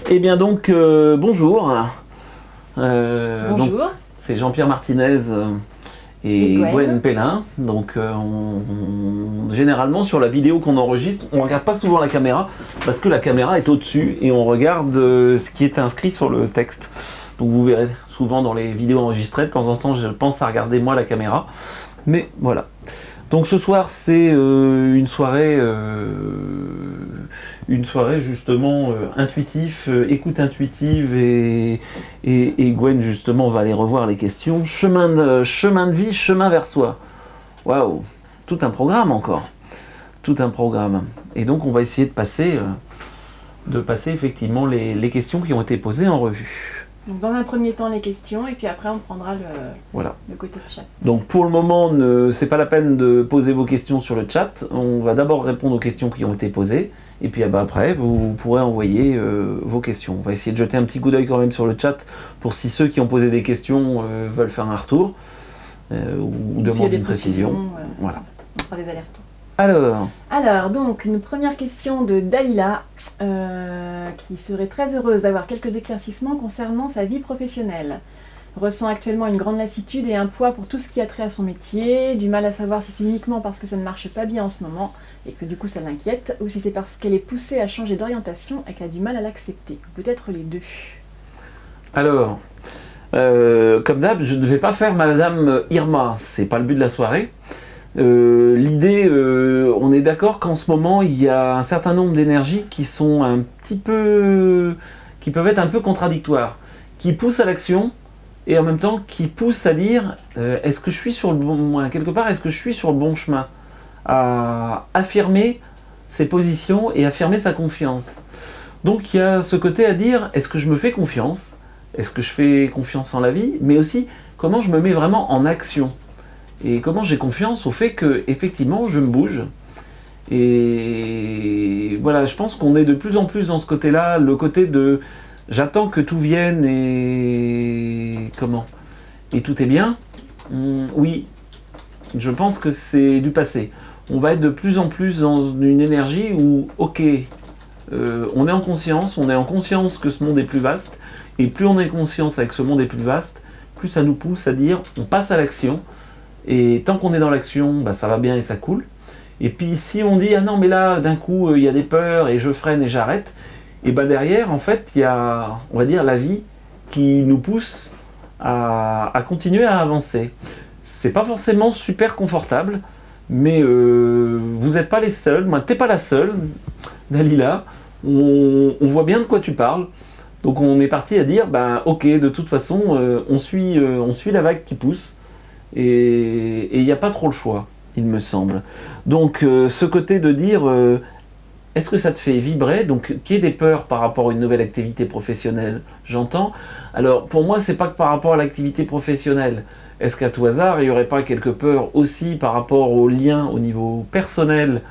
Eh bien donc, bonjour. Bonjour. Donc, c'est Jean-Pierre Martinez et Et Gwen. Pellin. Donc, généralement, sur la vidéo qu'on enregistre, on ne regarde pas souvent la caméra parce que la caméra est au-dessus et on regarde ce qui est inscrit sur le texte. Donc, vous verrez souvent dans les vidéos enregistrées, de temps en temps, je pense à regarder moi la caméra. Mais voilà. Donc ce soir c'est une soirée justement intuitif, écoute intuitive et Gwen justement va aller revoir les questions. Chemin de vie, chemin vers soi. Waouh, tout un programme encore, tout un programme. Et donc on va essayer de passer effectivement les questions qui ont été posées en revue. Donc dans un premier temps les questions et puis après on prendra Voilà. le côté de chat. Donc pour le moment, c'est pas la peine de poser vos questions sur le chat. On va d'abord répondre aux questions qui ont été posées. Et puis après, vous pourrez envoyer vos questions. On va essayer de jeter un petit coup d'œil quand même sur le chat pour si ceux qui ont posé des questions veulent faire un retour ou demander une précision. Voilà. On fera des allers-retours. Alors, donc, une première question de Dalila, qui serait très heureuse d'avoir quelques éclaircissements concernant sa vie professionnelle. Ressent actuellement une grande lassitude et un poids pour tout ce qui a trait à son métier, du mal à savoir si c'est uniquement parce que ça ne marche pas bien en ce moment et que du coup ça l'inquiète, ou si c'est parce qu'elle est poussée à changer d'orientation et qu'elle a du mal à l'accepter. Peut-être les deux. Alors, comme d'hab, je ne vais pas faire Madame Irma, c'est pas le but de la soirée. L'idée, on est d'accord qu'en ce moment il y a un certain nombre d'énergies qui sont qui peuvent être un peu contradictoires, qui poussent à l'action et en même temps qui poussent à dire est-ce que je suis sur le bon, quelque part est-ce que je suis sur le bon chemin, à affirmer ses positions et affirmer sa confiance. Donc il y a ce côté à dire est-ce que je me fais confiance, est-ce que je fais confiance en la vie, mais aussi comment je me mets vraiment en action. Et comment j'ai confiance au fait que, effectivement, je me bouge. Et voilà, je pense qu'on est de plus en plus dans ce côté-là, le côté de j'attends que tout vienne et comment et tout est bien. Oui, je pense que c'est du passé. On va être de plus en plus dans une énergie où, ok, on est en conscience que ce monde est plus vaste, et plus on est conscience avec ce monde est plus vaste, plus ça nous pousse à dire on passe à l'action. Et tant qu'on est dans l'action, bah, ça va bien et ça coule. Et puis si on dit ah non mais là d'un coup il y a des peurs et je freine et j'arrête, et bah derrière en fait il y a, on va dire, la vie qui nous pousse à continuer à avancer. C'est pas forcément super confortable, mais vous n'êtes pas les seuls, moi t'es pas la seule, Dalila. On voit bien de quoi tu parles. Donc on est parti à dire bah ok, de toute façon on suit la vague qui pousse. Et il n'y a pas trop le choix, il me semble. Donc ce côté de dire est-ce que ça te fait vibrer, donc qu'il y ait des peurs par rapport à une nouvelle activité professionnelle, j'entends. Alors pour moi c'est pas que par rapport à l'activité professionnelle. Est-ce qu'à tout hasard il n'y aurait pas quelques peurs aussi par rapport aux liens au niveau personnel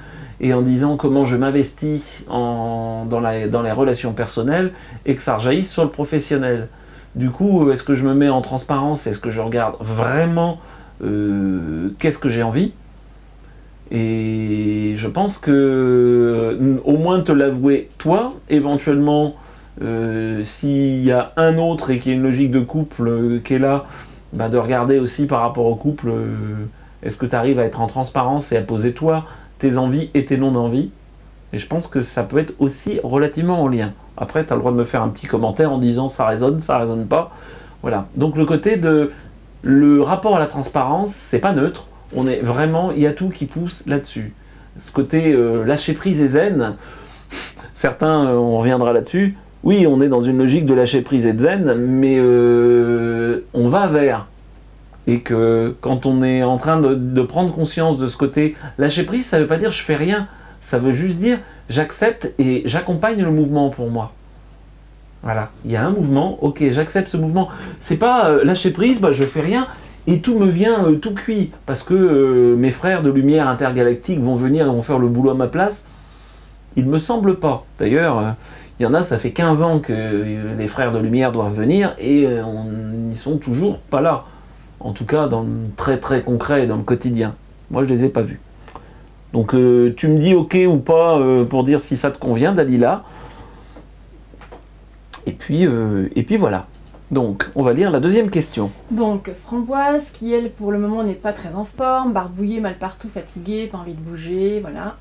et en disant comment je m'investis dans les relations personnelles et que ça rejaillisse sur le professionnel. Du coup, est-ce que je me mets en transparence? Est-ce que je regarde vraiment qu'est-ce que j'ai envie? Et je pense que au moins te l'avouer toi, éventuellement, s'il y a un autre et qu'il y a une logique de couple qui est là, bah, de regarder aussi par rapport au couple, est-ce que tu arrives à être en transparence et à poser toi tes envies et tes non-envies? Et je pense que ça peut être aussi relativement en lien. Après, tu as le droit de me faire un petit commentaire en disant ça résonne pas. Voilà. Donc le rapport à la transparence, c'est pas neutre. On est vraiment, il y a tout qui pousse là-dessus. Ce côté lâcher prise et zen, certains, on reviendra là-dessus. Oui, on est dans une logique de lâcher prise et de zen, mais on va vers. Et que quand on est en train de prendre conscience de ce côté, lâcher prise, ça veut pas dire je fais rien. Ça veut juste dire j'accepte et j'accompagne le mouvement pour moi. Voilà, il y a un mouvement, ok, j'accepte ce mouvement. C'est pas lâcher prise, bah, je fais rien et tout me vient tout cuit parce que mes frères de lumière intergalactique vont venir et vont faire le boulot à ma place. Il ne me semble pas. D'ailleurs, il y en a, ça fait 15 ans que les frères de lumière doivent venir et ils sont toujours pas là. En tout cas, dans le très très concret, dans le quotidien. Moi, je les ai pas vus. Donc tu me dis ok ou pas pour dire si ça te convient, Dalila. Et puis voilà. Donc, on va lire la deuxième question. Donc, Framboise, qui elle, pour le moment, n'est pas très en forme, barbouillée, mal partout, fatiguée, pas envie de bouger, voilà.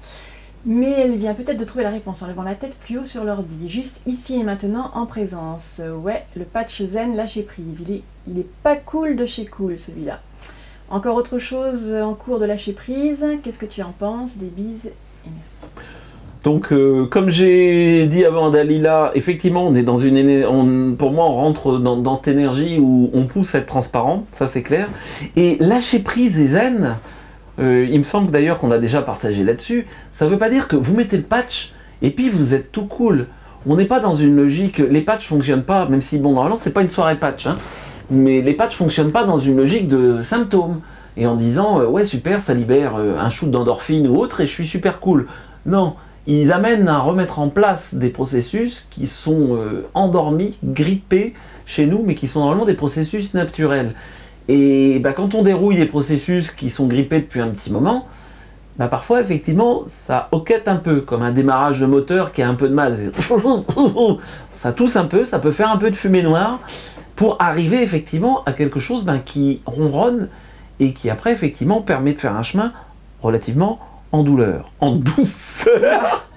Mais elle vient peut-être de trouver la réponse en levant la tête plus haut sur l'ordi, juste ici et maintenant, en présence. Ouais, le patch zen lâcher prise. Il est pas cool de chez cool, celui-là. Encore autre chose en cours de lâcher prise. Qu'est-ce que tu en penses? Des bises et merci. Donc, comme j'ai dit avant à Dalila, effectivement, on est dans pour moi, on rentre dans cette énergie où on pousse à être transparent, ça c'est clair. Et lâcher prise et zen, il me semble d'ailleurs qu'on a déjà partagé là-dessus, ça ne veut pas dire que vous mettez le patch et puis vous êtes tout cool. On n'est pas dans une logique, les patchs ne fonctionnent pas, même si, bon, normalement, c'est pas une soirée patch, hein, mais les patchs ne fonctionnent pas dans une logique de symptômes. Et en disant, ouais, super, ça libère un shoot d'endorphine ou autre et je suis super cool. Non. Ils amènent à remettre en place des processus qui sont endormis, grippés chez nous, mais qui sont normalement des processus naturels. Et bah, quand on dérouille des processus qui sont grippés depuis un petit moment, bah, parfois effectivement ça hoquette un peu, comme un démarrage de moteur qui a un peu de mal. Ça tousse un peu, ça peut faire un peu de fumée noire, pour arriver effectivement à quelque chose qui ronronne et qui après effectivement permet de faire un chemin relativement en douleur, en douceur.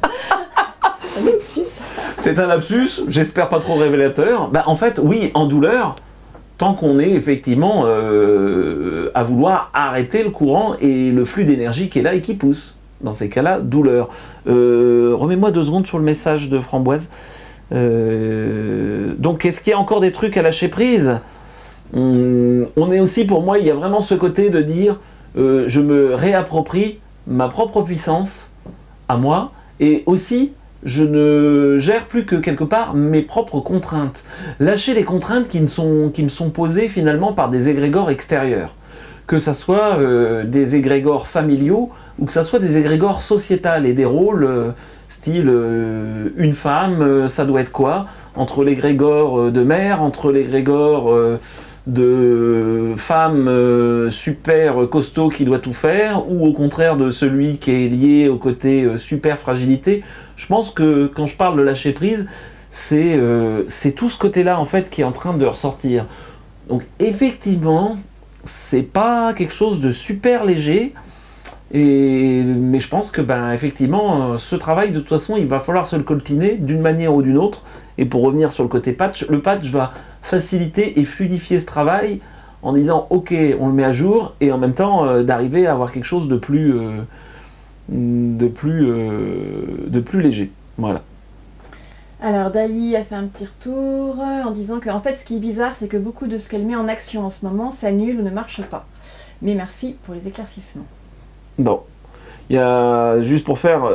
C'est un lapsus, j'espère pas trop révélateur. En fait, oui, en douleur, tant qu'on est effectivement à vouloir arrêter le courant et le flux d'énergie qui est là et qui pousse. Dans ces cas-là, douleur. Remets-moi 2 secondes sur le message de Framboise. Donc, est-ce qu'il y a encore des trucs à lâcher prise? On est aussi, pour moi, il y a vraiment ce côté de dire je me réapproprie ma propre puissance à moi, et aussi je ne gère plus que quelque part mes propres contraintes. Lâcher les contraintes qui me sont posées finalement par des égrégores extérieurs, que ça soit des égrégores familiaux ou que ça soit des égrégores sociétals et des rôles style une femme, ça doit être quoi, entre l'égrégore de mère, entre l'égrégore de femme super costaud qui doit tout faire, ou au contraire de celui qui est lié au côté super fragilité. Je pense que quand je parle de lâcher prise, c'est tout ce côté-là en fait qui est en train de ressortir. Donc effectivement, c'est pas quelque chose de super léger, mais je pense que effectivement, ce travail de toute façon, il va falloir se le coltiner d'une manière ou d'une autre. Et pour revenir sur le côté patch, le patch va faciliter et fluidifier ce travail en disant ok, on le met à jour, et en même temps d'arriver à avoir quelque chose de plus léger. Voilà. Alors Dali a fait un petit retour en disant que en fait ce qui est bizarre, c'est que beaucoup de ce qu'elle met en action en ce moment s'annule ou ne marche pas. Mais merci pour les éclaircissements. Bon. Il y a juste pour faire,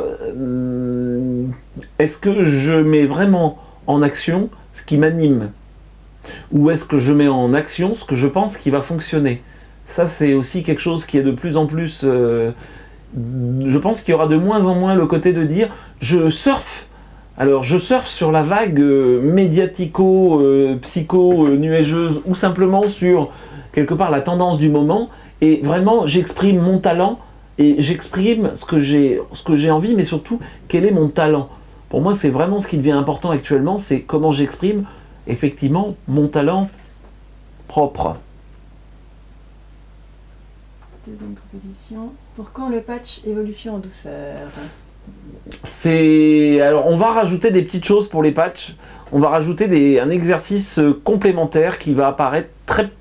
est-ce que je mets vraiment en action ce qui m'anime, ou est-ce que je mets en action ce que je pense qui va fonctionner? Ça c'est aussi quelque chose qui est de plus en plus, je pense qu'il y aura de moins en moins le côté de dire je surfe. Alors je surfe sur la vague médiatico, psycho, nuageuse, ou simplement sur quelque part la tendance du moment, et vraiment j'exprime mon talent et j'exprime ce que j'ai envie, mais surtout quel est mon talent. Pour moi, c'est vraiment ce qui devient important actuellement, c'est comment j'exprime effectivement mon talent propre. Deuxième proposition. Pour quand le patch évolution en douceur? Alors, on va rajouter des petites choses pour les patchs. On va rajouter un exercice complémentaire qui va apparaître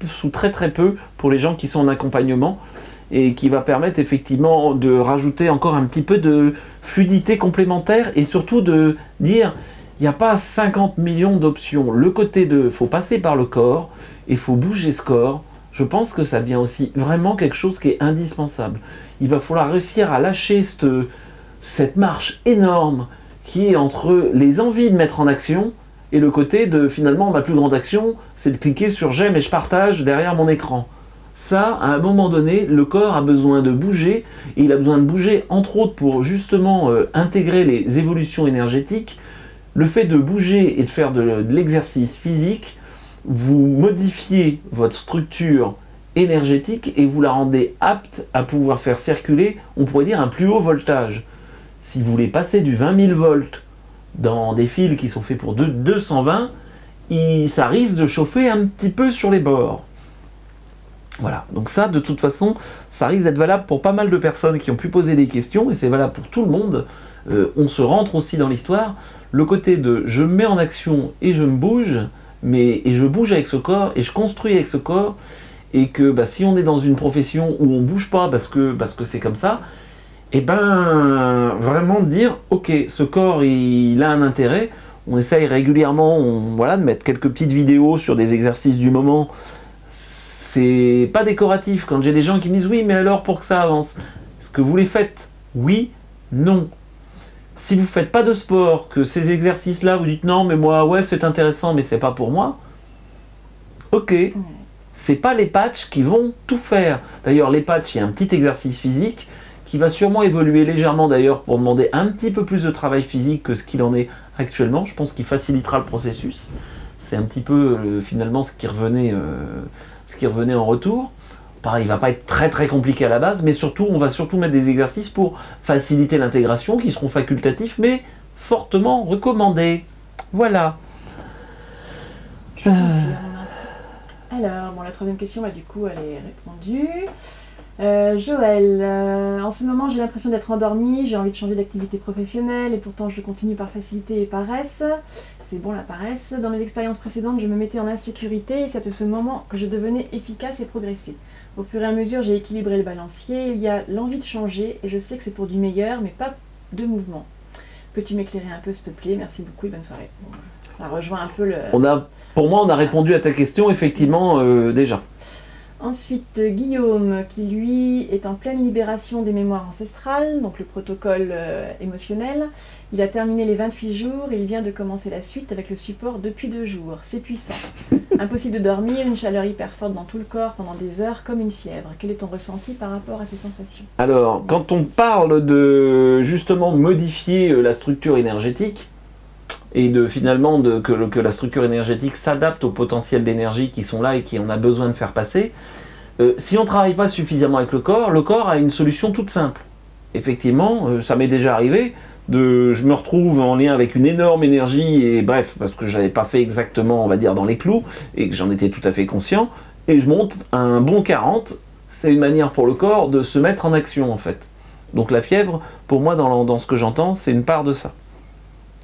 sous très peu pour les gens qui sont en accompagnement, et qui va permettre effectivement de rajouter encore un petit peu de fluidité complémentaire, et surtout de dire il n'y a pas 50 millions d'options. Le côté de faut passer par le corps et faut bouger ce corps, je pense que ça devient aussi vraiment quelque chose qui est indispensable. Il va falloir réussir à lâcher cette marche énorme qui est entre les envies de mettre en action et le côté de finalement ma plus grande action, c'est de cliquer sur j'aime et je partage derrière mon écran. Ça, à un moment donné, le corps a besoin de bouger, et il a besoin de bouger entre autres pour justement intégrer les évolutions énergétiques. Le fait de bouger et de faire de l'exercice physique, vous modifiez votre structure énergétique et vous la rendez apte à pouvoir faire circuler, on pourrait dire, un plus haut voltage. Si vous voulez passer du 20 000 volts dans des fils qui sont faits pour 220, ça risque de chauffer un petit peu sur les bords. Voilà, donc ça, de toute façon, ça risque d'être valable pour pas mal de personnes qui ont pu poser des questions, et c'est valable pour tout le monde. On se rentre aussi dans l'histoire. Le côté de je me mets en action et je me bouge, et je bouge avec ce corps, et je construis avec ce corps, et que si on est dans une profession où on bouge pas parce que c'est comme ça, et vraiment dire, ok, ce corps, il a un intérêt. On essaye régulièrement de mettre quelques petites vidéos sur des exercices du moment. C'est pas décoratif. Quand j'ai des gens qui me disent oui, mais alors pour que ça avance, est-ce que vous les faites? Oui, non. Si vous faites pas de sport, que ces exercices-là, vous dites non, mais moi, ouais, c'est intéressant, mais c'est pas pour moi. Ok, c'est pas les patchs qui vont tout faire. D'ailleurs, les patchs, il y a un petit exercice physique qui va sûrement évoluer légèrement d'ailleurs pour demander un petit peu plus de travail physique que ce qu'il en est actuellement. Je pense qu'il facilitera le processus. C'est un petit peu finalement ce qui revenait en retour. Pareil, il ne va pas être très très compliqué à la base, mais surtout, on va surtout mettre des exercices pour faciliter l'intégration qui seront facultatifs, mais fortement recommandés. Voilà. Alors, bon, la troisième question, du coup, elle est répondue. Joël, en ce moment, j'ai l'impression d'être endormie, j'ai envie de changer d'activité professionnelle, et pourtant je continue par facilité et paresse. C'est bon la paresse. Dans mes expériences précédentes, je me mettais en insécurité, et c'est à ce moment que je devenais efficace et progressais. Au fur et à mesure, j'ai équilibré le balancier, il y a l'envie de changer, et je sais que c'est pour du meilleur, mais pas de mouvement. Peux-tu m'éclairer un peu, s'il te plaît? Merci beaucoup et bonne soirée. Bon, ça rejoint un peu le... Pour moi, on a répondu à ta question, effectivement, déjà. Ensuite, Guillaume, qui lui est en pleine libération des mémoires ancestrales, donc le protocole émotionnel. Il a terminé les 28 jours et il vient de commencer la suite avec le support depuis 2 jours. C'est puissant. Impossible de dormir, une chaleur hyper forte dans tout le corps pendant des heures, comme une fièvre. Quel est ton ressenti par rapport à ces sensations? Alors, quand on parle de justement modifier la structure énergétique, et finalement que la structure énergétique s'adapte aux potentiels d'énergie qui sont là et qu'on a besoin de faire passer, si on ne travaille pas suffisamment avec le corps a une solution toute simple. Effectivement, ça m'est déjà arrivé, je me retrouve en lien avec une énorme énergie, et bref, parce que je n'avais pas fait exactement, on va dire, dans les clous, et que j'en étais tout à fait conscient, et je monte un bon 40, c'est une manière pour le corps de se mettre en action en fait. Donc la fièvre, pour moi, dans ce que j'entends, c'est une part de ça.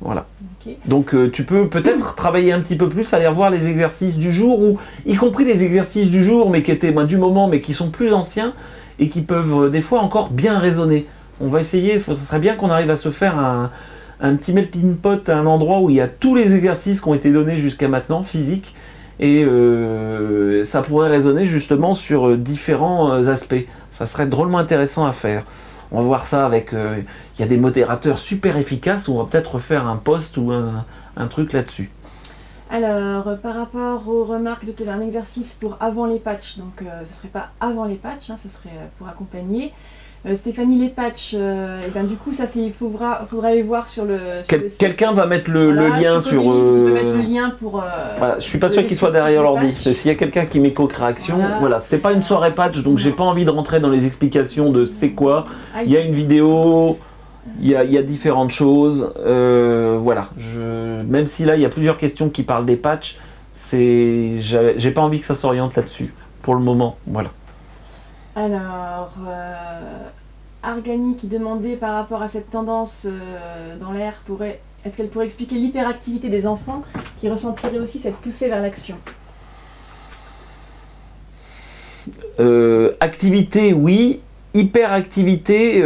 Voilà. Okay. Donc tu peux peut-être travailler un petit peu plus, aller revoir les exercices du jour, ou y compris les exercices du jour, mais qui étaient du moment, mais qui sont plus anciens, et qui peuvent des fois encore bien résonner. On va essayer, ça serait bien qu'on arrive à se faire un petit melting pot à un endroit où il y a tous les exercices qui ont été donnés jusqu'à maintenant, physiques, et ça pourrait résonner justement sur différents aspects. Ça serait drôlement intéressant à faire. On va voir ça avec... il y a des modérateurs super efficaces, on va peut-être faire un post ou un truc là-dessus. Alors, par rapport aux remarques de tout un exercice pour avant les patchs, donc ce ne serait pas avant les patchs, ce serait pour accompagner. Stéphanie, les patchs, du coup, ça il faudra aller voir sur le Quelqu'un va mettre le lien sur... Si tu peux mettre le lien pour... voilà, je suis pas sûr qu'il soit derrière l'ordi. S'il y a quelqu'un qui m'éco-réaction, voilà, c'est pas une soirée patch, donc j'ai pas envie de rentrer dans les explications de c'est quoi. Il y a une vidéo, il y a différentes choses. Voilà, même si là, il y a plusieurs questions qui parlent des patchs, j'ai pas envie que ça s'oriente là-dessus, pour le moment, voilà. Alors, Argani qui demandait par rapport à cette tendance dans l'air, est-ce qu'elle pourrait expliquer l'hyperactivité des enfants qui ressentiraient aussi cette poussée vers l'action? Activité, oui. Hyperactivité,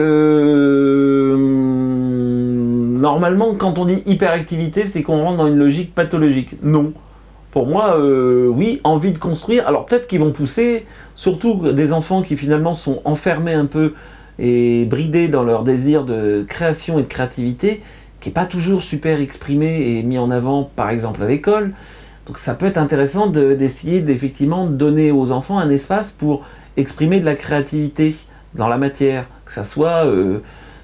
normalement, quand on dit hyperactivité, c'est qu'on rentre dans une logique pathologique. Non. Pour moi, oui, envie de construire. Alors peut-être qu'ils vont pousser, surtout des enfants qui finalement sont enfermés un peu et bridés dans leur désir de création et de créativité, qui n'est pas toujours super exprimé et mis en avant, par exemple, à l'école. Donc ça peut être intéressant d'essayer d'effectivement donner aux enfants un espace pour exprimer de la créativité dans la matière, que ça soit...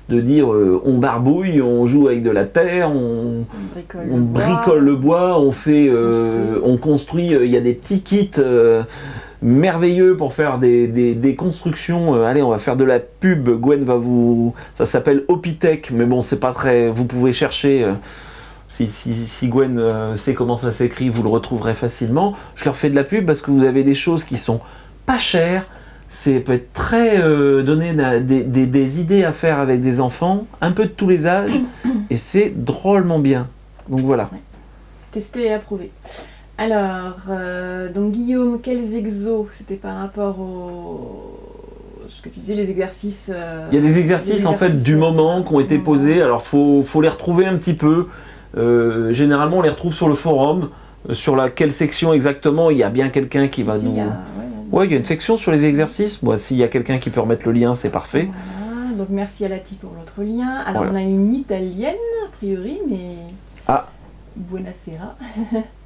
de dire on barbouille, on joue avec de la terre, on bricole le bois, on construit, il y a des petits kits merveilleux pour faire des constructions. Allez, on va faire de la pub, Gwen va ça s'appelle Opitech, mais bon, c'est pas très... Vous pouvez chercher Si Gwen sait comment ça s'écrit, vous le retrouverez facilement. Je leur fais de la pub parce que vous avez des choses qui sont pas chères. C'est peut être très donner des idées à faire avec des enfants, un peu de tous les âges, et c'est drôlement bien. Donc voilà. Ouais. Testé et approuvé. Alors, donc Guillaume, quels exos? C'était par rapport au... ce que tu disais, les exercices... Il y a des exercices en fait du moment qui ont été posés. Alors faut les retrouver un petit peu. Généralement on les retrouve sur le forum. Sur quelle section exactement, il y a bien quelqu'un qui va nous... Ouais, il y a une section sur les exercices. Moi, s'il y a quelqu'un qui peut remettre le lien, c'est parfait. Voilà. Donc merci à Lati pour l'autre lien. Alors voilà. On a une italienne, a priori, mais... Ah. Buonasera.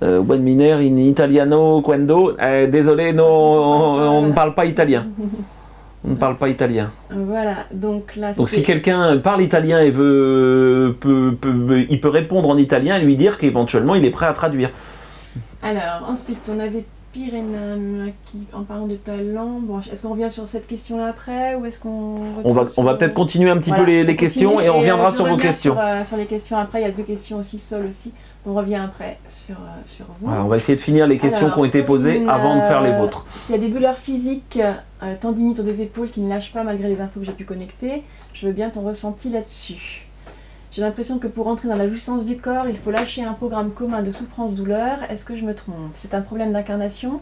Buon miner in italiano quando. Désolé, no, on ne parle pas italien. On ne parle pas italien. Voilà, donc là... Donc si quelqu'un parle italien et il peut répondre en italien et lui dire qu'éventuellement il est prêt à traduire. Alors, ensuite, on avait Pyrénam qui, en parlant de talent, bon, est-ce qu'on revient sur cette question-là après ou est-ce qu'on... On va peut-être continuer un petit peu les questions et on reviendra sur vos questions. Sur les questions après, il y a 2 questions aussi, Sol aussi. On revient après sur vous. Voilà, on va essayer de finir les questions qui ont été posées avant de faire les vôtres. Il y a des douleurs physiques, tendinites aux 2 épaules qui ne lâchent pas malgré les infos que j'ai pu connecter. Je veux bien ton ressenti là-dessus. J'ai l'impression que pour entrer dans la jouissance du corps, il faut lâcher un programme commun de souffrance-douleur. Est-ce que je me trompe? C'est un problème d'incarnation.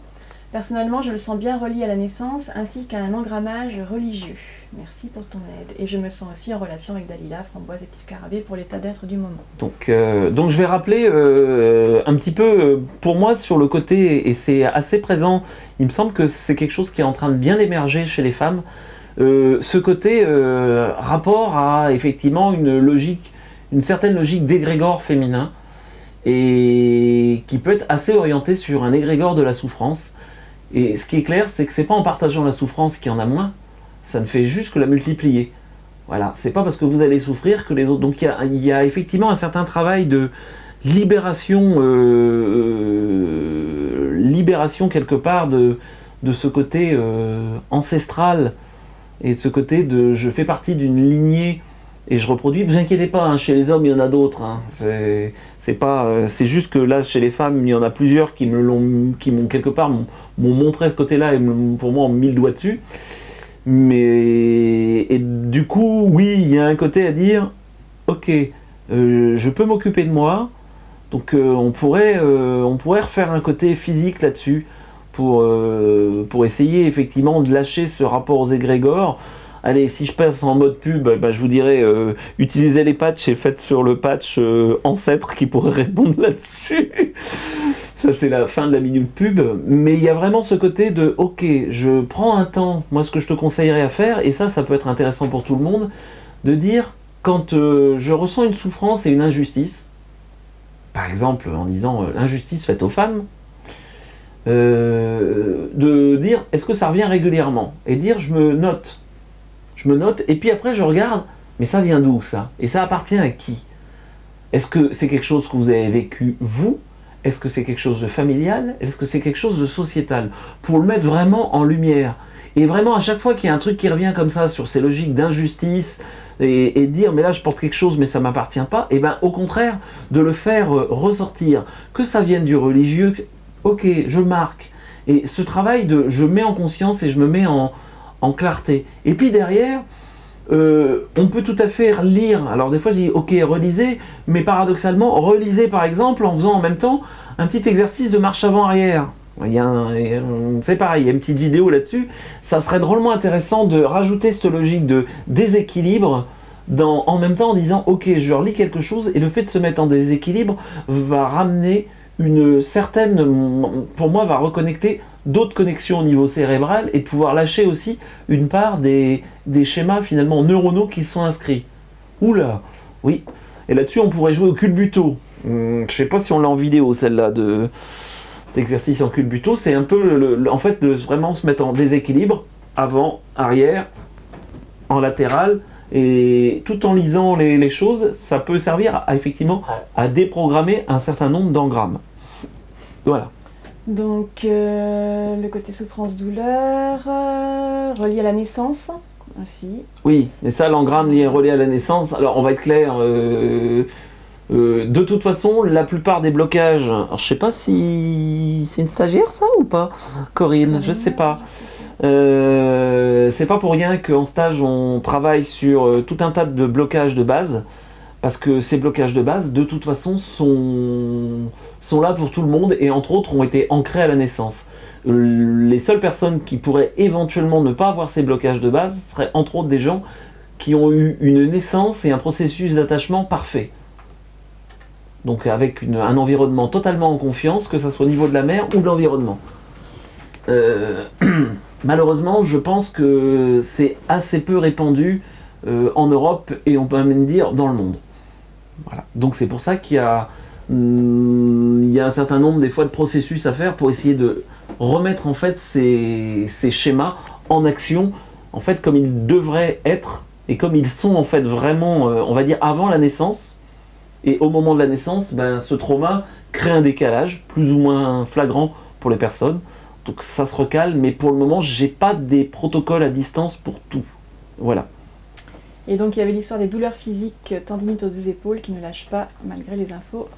Personnellement, je le sens bien relié à la naissance ainsi qu'à un engrammage religieux. Merci pour ton aide. Et je me sens aussi en relation avec Dalila, Framboise et Petit Scarabée pour l'état d'être du moment. Donc je vais rappeler un petit peu, pour moi, sur le côté, et c'est assez présent, il me semble que c'est quelque chose qui est en train de bien émerger chez les femmes, ce côté rapport à effectivement une certaine logique d'égrégore féminin, et qui peut être assez orienté sur un égrégore de la souffrance. Et ce qui est clair, c'est que c'est pas en partageant la souffrance qu'il y en a moins, ça ne fait juste que la multiplier. Voilà, c'est pas parce que vous allez souffrir que les autres... Donc il y a effectivement un certain travail de libération, libération quelque part de ce côté ancestral, et de ce côté de je fais partie d'une lignée et je reproduis. Vous inquiétez pas, hein, chez les hommes il y en a d'autres. Hein. C'est juste que là chez les femmes il y en a plusieurs qui m'ont quelque part m'ont montré ce côté-là et pour moi ont mis le doigt dessus. Et du coup, oui, il y a un côté à dire, ok, je peux m'occuper de moi, donc on pourrait refaire un côté physique là-dessus pour essayer effectivement de lâcher ce rapport aux égrégores. Allez, si je passe en mode pub, je vous dirais, utilisez les patchs et faites sur le patch ancêtre qui pourrait répondre là-dessus. Ça, c'est la fin de la minute pub. Mais il y a vraiment ce côté de, ok, je prends un temps, moi ce que je te conseillerais à faire, et ça peut être intéressant pour tout le monde, de dire, quand je ressens une souffrance et une injustice, par exemple en disant l'injustice faite aux femmes, de dire, est-ce que ça revient régulièrement? Et dire, je me note, et puis après je regarde, mais ça vient d'où ça? Et ça appartient à qui? Est-ce que c'est quelque chose que vous avez vécu vous? Est-ce que c'est quelque chose de familial? Est-ce que c'est quelque chose de sociétal? Pour le mettre vraiment en lumière. Et vraiment à chaque fois qu'il y a un truc qui revient comme ça sur ces logiques d'injustice, et dire mais là je porte quelque chose mais ça ne m'appartient pas, et bien au contraire de le faire ressortir, que ça vienne du religieux, ok, je marque. Et ce travail de je mets en conscience et je me mets en clarté. Et puis derrière, on peut tout à fait lire. Alors des fois je dis ok, relisez, mais paradoxalement, relisez par exemple en faisant en même temps un petit exercice de marche avant-arrière. C'est pareil, il y a une petite vidéo là-dessus. Ça serait drôlement intéressant de rajouter cette logique de déséquilibre en même temps en disant ok, je relis quelque chose, et le fait de se mettre en déséquilibre va ramener une certaine, pour moi, va reconnecter d'autres connexions au niveau cérébral et de pouvoir lâcher aussi une part des schémas finalement neuronaux qui sont inscrits. Oula, oui. Et là-dessus, on pourrait jouer au culbuto. Je sais pas si on l'a en vidéo, celle-là, d'exercice en culbuto. C'est un peu, en fait, vraiment se mettre en déséquilibre, avant, arrière, en latéral, et tout en lisant les choses, ça peut servir effectivement à déprogrammer un certain nombre d'engrammes. Voilà. Donc, le côté souffrance-douleur, relié à la naissance aussi. Oui, mais ça, l'engramme relié à la naissance, alors on va être clair, De toute façon, la plupart des blocages... Alors, je sais pas si c'est une stagiaire, ça, ou pas, Corinne, je sais pas. C'est pas pour rien qu'en stage, on travaille sur tout un tas de blocages de base, parce que ces blocages de base, de toute façon, sont là pour tout le monde, et entre autres, ont été ancrés à la naissance. Les seules personnes qui pourraient éventuellement ne pas avoir ces blocages de base seraient entre autres des gens qui ont eu une naissance et un processus d'attachement parfait. Donc avec un environnement totalement en confiance, que ce soit au niveau de la mère ou de l'environnement. Malheureusement, je pense que c'est assez peu répandu en Europe et on peut même dire dans le monde. Voilà. Donc c'est pour ça qu'il y a un certain nombre des fois de processus à faire pour essayer de remettre en fait ces schémas en action, en fait comme ils devraient être et comme ils sont en fait vraiment, on va dire avant la naissance. Et au moment de la naissance, ben, ce trauma crée un décalage plus ou moins flagrant pour les personnes. Donc ça se recale, mais pour le moment, j'ai pas des protocoles à distance pour tout. Voilà. Et donc il y avait l'histoire des douleurs physiques, tendinite aux deux épaules qui ne lâchent pas malgré les infos.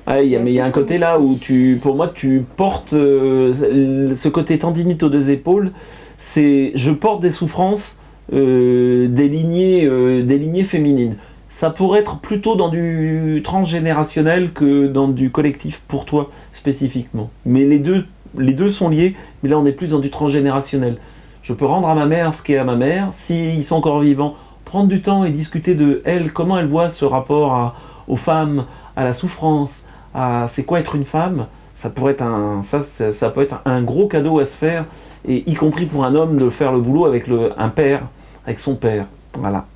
Ah, mais il y a un côté là où pour moi, tu portes ce côté tendinite aux deux épaules. Je porte des souffrances des lignées féminines. Ça pourrait être plutôt dans du transgénérationnel que dans du collectif pour toi spécifiquement. Mais les deux sont liés, mais là on est plus dans du transgénérationnel. Je peux rendre à ma mère ce qui est à ma mère, s'ils sont encore vivants, prendre du temps et discuter de elle, comment elle voit ce rapport aux femmes, à la souffrance, à c'est quoi être une femme. Ça pourrait être ça peut être un gros cadeau à se faire, et y compris pour un homme de faire le boulot avec un père, avec son père. Voilà.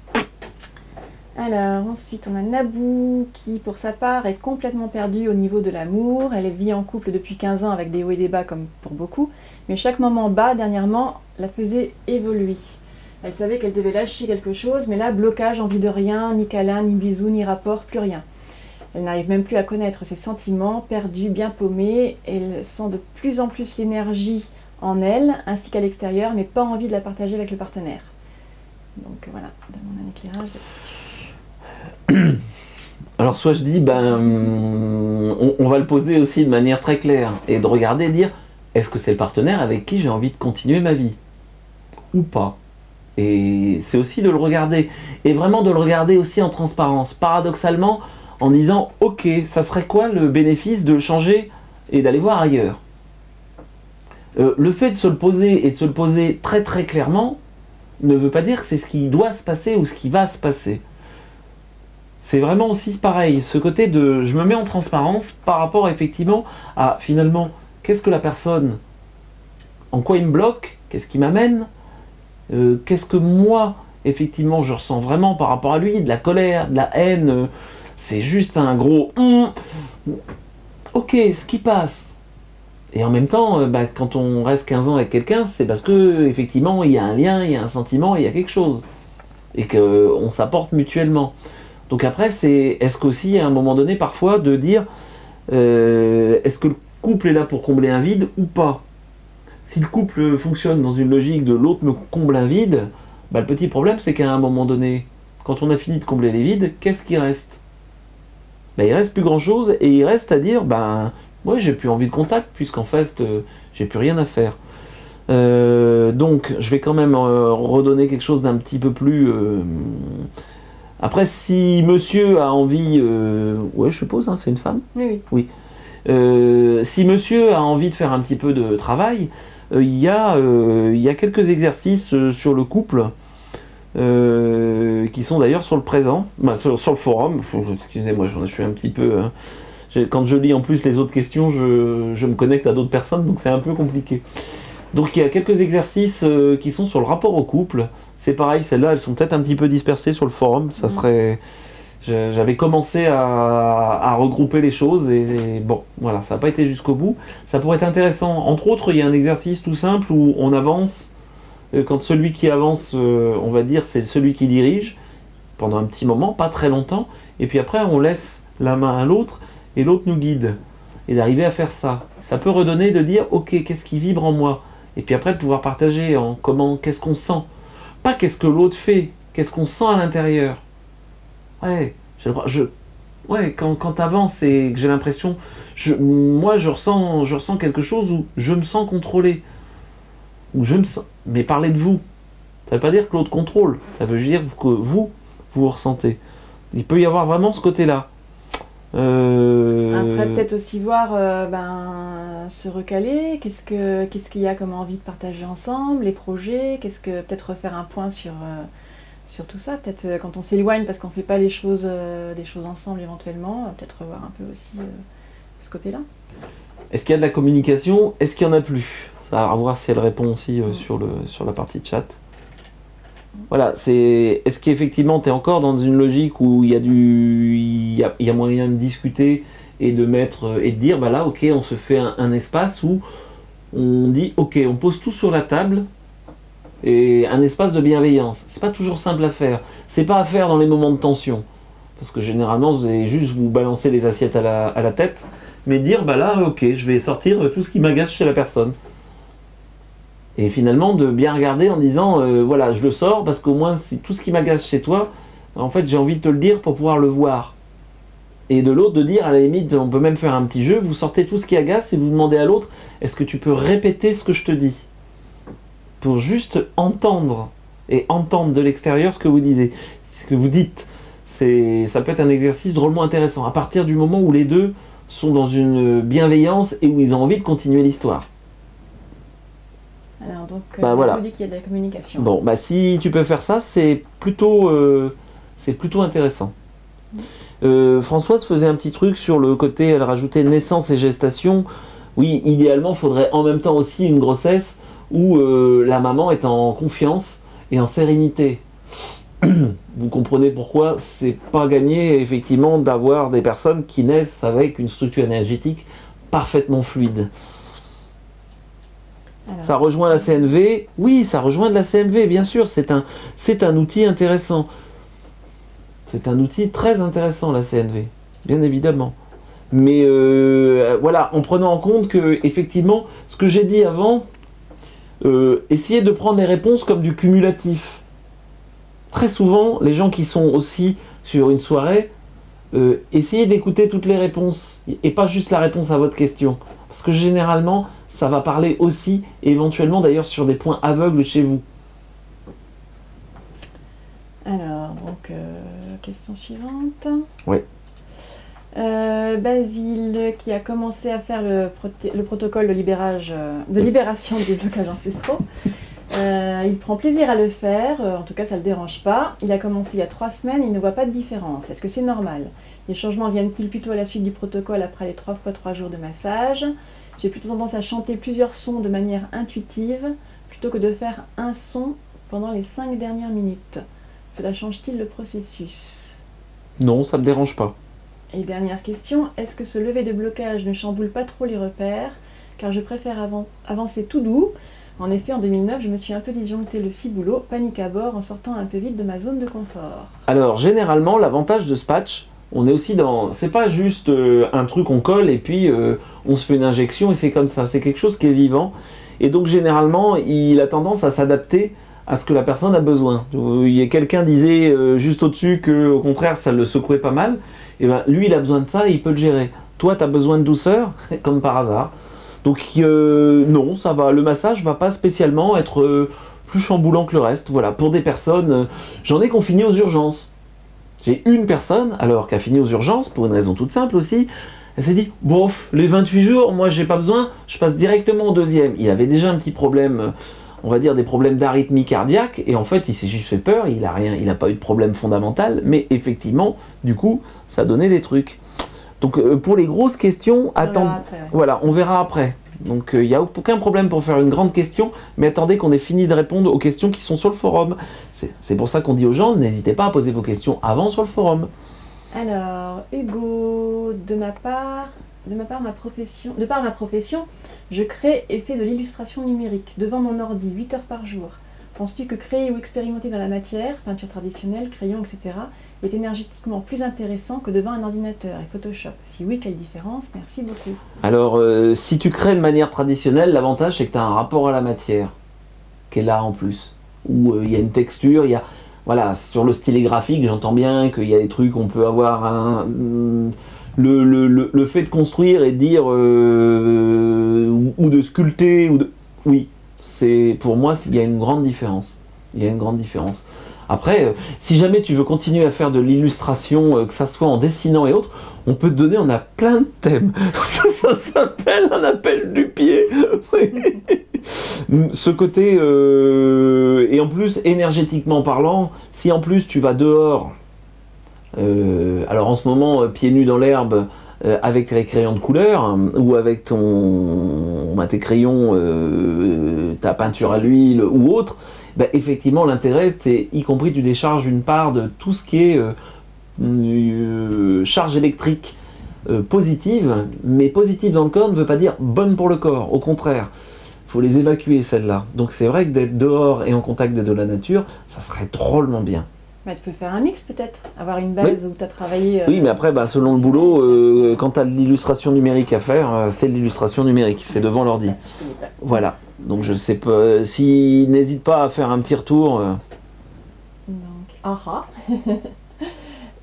Alors ensuite on a Nabou qui pour sa part est complètement perdue au niveau de l'amour. Elle vit en couple depuis 15 ans avec des hauts et des bas comme pour beaucoup, mais chaque moment bas dernièrement la faisait évoluer. Elle savait qu'elle devait lâcher quelque chose, mais là blocage, envie de rien, ni câlin, ni bisous, ni rapport, plus rien. Elle n'arrive même plus à connaître ses sentiments, perdue, bien paumée. Elle sent de plus en plus l'énergie en elle ainsi qu'à l'extérieur, mais pas envie de la partager avec le partenaire. Donc voilà, demande un éclairage. Alors soit je dis, on va le poser aussi de manière très claire et de regarder et dire, est-ce que c'est le partenaire avec qui j'ai envie de continuer ma vie ou pas? Et c'est aussi de le regarder, et vraiment de le regarder aussi en transparence, paradoxalement, en disant, ok, ça serait quoi le bénéfice de changer et d'aller voir ailleurs? Le fait de se le poser et de se le poser très très clairement ne veut pas dire que c'est ce qui doit se passer ou ce qui va se passer. C'est vraiment aussi pareil, ce côté de je me mets en transparence par rapport effectivement à finalement qu'est-ce que la personne, en quoi il me bloque, qu'est-ce qui m'amène, qu'est-ce que moi effectivement je ressens vraiment par rapport à lui, de la colère, de la haine, c'est juste un gros ok, ce qui passe. Et en même temps, quand on reste 15 ans avec quelqu'un, c'est parce que effectivement il y a un lien, il y a un sentiment, il y a quelque chose. Et qu'on s'apporte mutuellement. Donc après, est-ce qu'aussi à un moment donné, parfois, de dire est-ce que le couple est là pour combler un vide ou pas? Si le couple fonctionne dans une logique de l'autre me comble un vide, le petit problème c'est qu'à un moment donné, quand on a fini de combler les vides, qu'est-ce qui reste? Il reste plus grand chose et il reste à dire ouais, j'ai plus envie de contact puisqu'en fait j'ai plus rien à faire. Donc je vais quand même redonner quelque chose d'un petit peu plus... Après, si monsieur a envie... ouais, je suppose, c'est une femme. Oui. Si monsieur a envie de faire un petit peu de travail, il y a quelques exercices sur le couple qui sont d'ailleurs sur le présent, sur le forum. Excusez-moi, je suis un petit peu... quand je lis en plus les autres questions, je me connecte à d'autres personnes, donc c'est un peu compliqué. Donc il y a quelques exercices qui sont sur le rapport au couple. C'est pareil, celles-là, elles sont peut-être un petit peu dispersées sur le forum. Ça serait... J'avais commencé à regrouper les choses et bon, voilà, ça n'a pas été jusqu'au bout. Ça pourrait être intéressant. Entre autres, il y a un exercice tout simple où on avance. Quand celui qui avance, on va dire, c'est celui qui dirige, pendant un petit moment, pas très longtemps. Et puis après, on laisse la main à l'autre et l'autre nous guide. Et d'arriver à faire ça. Ça peut redonner de dire, ok, qu'est-ce qui vibre en moi? Et puis après, de pouvoir partager qu'est-ce qu'on sent. Pas qu'est-ce que l'autre fait, qu'est-ce qu'on sent à l'intérieur. Ouais, Ouais, quand t'avances et que j'ai l'impression... Moi, je ressens quelque chose où je me sens contrôlé. Où je me sens... Mais parlez de vous. Ça veut pas dire que l'autre contrôle. Ça veut juste dire que vous ressentez. Il peut y avoir vraiment ce côté-là. Après, peut-être aussi voir, se recaler. Qu'est-ce qu'il y a comme envie de partager ensemble, les projets. Peut-être refaire un point sur tout ça. Peut-être quand on s'éloigne parce qu'on ne fait pas des choses ensemble éventuellement, peut-être revoir un peu aussi ce côté-là. Est-ce qu'il y a de la communication? Est-ce qu'il n'y en a plus? Ça va voir si elle répond aussi sur la partie de chat. Voilà, est-ce qu'effectivement tu es encore dans une logique où il y a moyen de discuter et de dire, bah là, ok, on se fait un espace où on dit, ok, on pose tout sur la table, et un espace de bienveillance. C'est pas toujours simple à faire. C'est pas à faire dans les moments de tension. Parce que généralement, vous allez juste vous balancer les assiettes à la tête, mais dire, bah là, ok, je vais sortir tout ce qui m'agace chez la personne. Et finalement, de bien regarder en disant, voilà, je le sors parce qu'au moins, si tout ce qui m'agace chez toi, en fait, j'ai envie de te le dire pour pouvoir le voir. Et de l'autre, de dire, à la limite, on peut même faire un petit jeu, vous sortez tout ce qui agace et vous demandez à l'autre, est-ce que tu peux répéter ce que je te dis? Pour juste entendre, et entendre de l'extérieur ce que vous disiez, ce que vous dites. Ça peut être un exercice drôlement intéressant, à partir du moment où les deux sont dans une bienveillance et où ils ont envie de continuer l'histoire. Alors donc, voilà. On dit qu'il y a de la communication. Bon, si tu peux faire ça, c'est plutôt intéressant. Françoise faisait un petit truc sur le côté, elle rajoutait naissance et gestation. Oui, idéalement, il faudrait en même temps aussi une grossesse où la maman est en confiance et en sérénité. Vous comprenez pourquoi c'est pas gagné, effectivement, d'avoir des personnes qui naissent avec une structure énergétique parfaitement fluide. Alors, ça rejoint la CNV. Oui, ça rejoint de la CNV, bien sûr. C'est un outil intéressant. C'est un outil très intéressant, la CNV, bien évidemment. Mais voilà, en prenant en compte que, effectivement, ce que j'ai dit avant, essayez de prendre les réponses comme du cumulatif. Très souvent, les gens qui sont aussi sur une soirée, essayez d'écouter toutes les réponses, et pas juste la réponse à votre question. Parce que généralement, ça va parler aussi, éventuellement d'ailleurs, sur des points aveugles chez vous. Alors, donc, question suivante. Oui. Basile, qui a commencé à faire le protocole de libération des blocages ancestraux. Il prend plaisir à le faire, en tout cas ça ne le dérange pas. Il a commencé il y a 3 semaines, il ne voit pas de différence. Est-ce que c'est normal? Les changements viennent-ils plutôt à la suite du protocole après les 3 fois 3 jours de massage? J'ai plutôt tendance à chanter plusieurs sons de manière intuitive, plutôt que de faire un son pendant les 5 dernières minutes. Cela change-t-il le processus? Non, ça ne me dérange pas. Et dernière question, est-ce que ce lever de blocage ne chamboule pas trop les repères? Car je préfère avancer tout doux. En effet, en 2009, je me suis un peu disjoncté le ciboulot, panique à bord en sortant un peu vite de ma zone de confort. Alors, généralement, l'avantage de ce patch, on est aussi dans... C'est pas juste un truc qu'on colle et puis on se fait une injection et c'est comme ça. C'est quelque chose qui est vivant. Et donc, généralement, il a tendance à s'adapter à ce que la personne a besoin. Il y a quelqu'un disait juste au-dessus qu'au contraire, ça le secouait pas mal. Et ben, lui, il a besoin de ça et il peut le gérer. Toi, tu as besoin de douceur, comme par hasard. Donc non, ça va. Le massage va pas spécialement être plus chamboulant que le reste. Voilà, pour des personnes, j'en ai qui ont fini aux urgences. J'ai une personne, alors qui a fini aux urgences, pour une raison toute simple aussi, elle s'est dit, bof, les 28 jours, moi j'ai pas besoin, je passe directement au deuxième. Il avait déjà un petit problème, on va dire des problèmes d'arythmie cardiaque, et en fait il s'est juste fait peur, il n'a pas eu de problème fondamental, mais effectivement, du coup, ça a donné des trucs. Donc pour les grosses questions, voilà, on verra après. Donc il n'y a aucun problème pour faire une grande question, mais attendez qu'on ait fini de répondre aux questions qui sont sur le forum. C'est pour ça qu'on dit aux gens, n'hésitez pas à poser vos questions avant sur le forum. Alors, Hugo, de par ma profession, je crée et fais de l'illustration numérique devant mon ordi 8 heures par jour. Penses-tu que créer ou expérimenter dans la matière, peinture traditionnelle, crayon, etc., est énergétiquement plus intéressant que devant un ordinateur et Photoshop? Si oui, quelle différence? Merci beaucoup. Alors, si tu crées de manière traditionnelle, l'avantage c'est que tu as un rapport à la matière, qui est là en plus, où il y a une texture, voilà, sur le stylet graphique, j'entends bien qu'il y a des trucs, on peut avoir le fait de construire et de dire ou de sculpter oui, pour moi il y a une grande différence. Il y a une grande différence. Après, si jamais tu veux continuer à faire de l'illustration, que ça soit en dessinant et autres, on peut te donner, on a plein de thèmes. Ça s'appelle un appel du pied. Ce côté, et en plus, énergétiquement parlant, si en plus tu vas dehors, alors en ce moment, pieds nus dans l'herbe, avec tes crayons de couleur, ou avec tes crayons, ta peinture à l'huile ou autre, bah, effectivement l'intérêt c'est, y compris tu décharges une part de tout ce qui est charge électrique positive, mais positive dans le corps ne veut pas dire bonne pour le corps, au contraire, il faut les évacuer celles-là. Donc c'est vrai que d'être dehors et en contact de la nature, ça serait drôlement bien. Bah, tu peux faire un mix peut-être, avoir une base où tu as travaillé... Oui, mais après, bah, selon le boulot, quand tu as de l'illustration numérique à faire, c'est de l'illustration numérique, c'est devant l'ordi. Voilà, donc je sais pas, si n'hésite pas à faire un petit retour. Donc,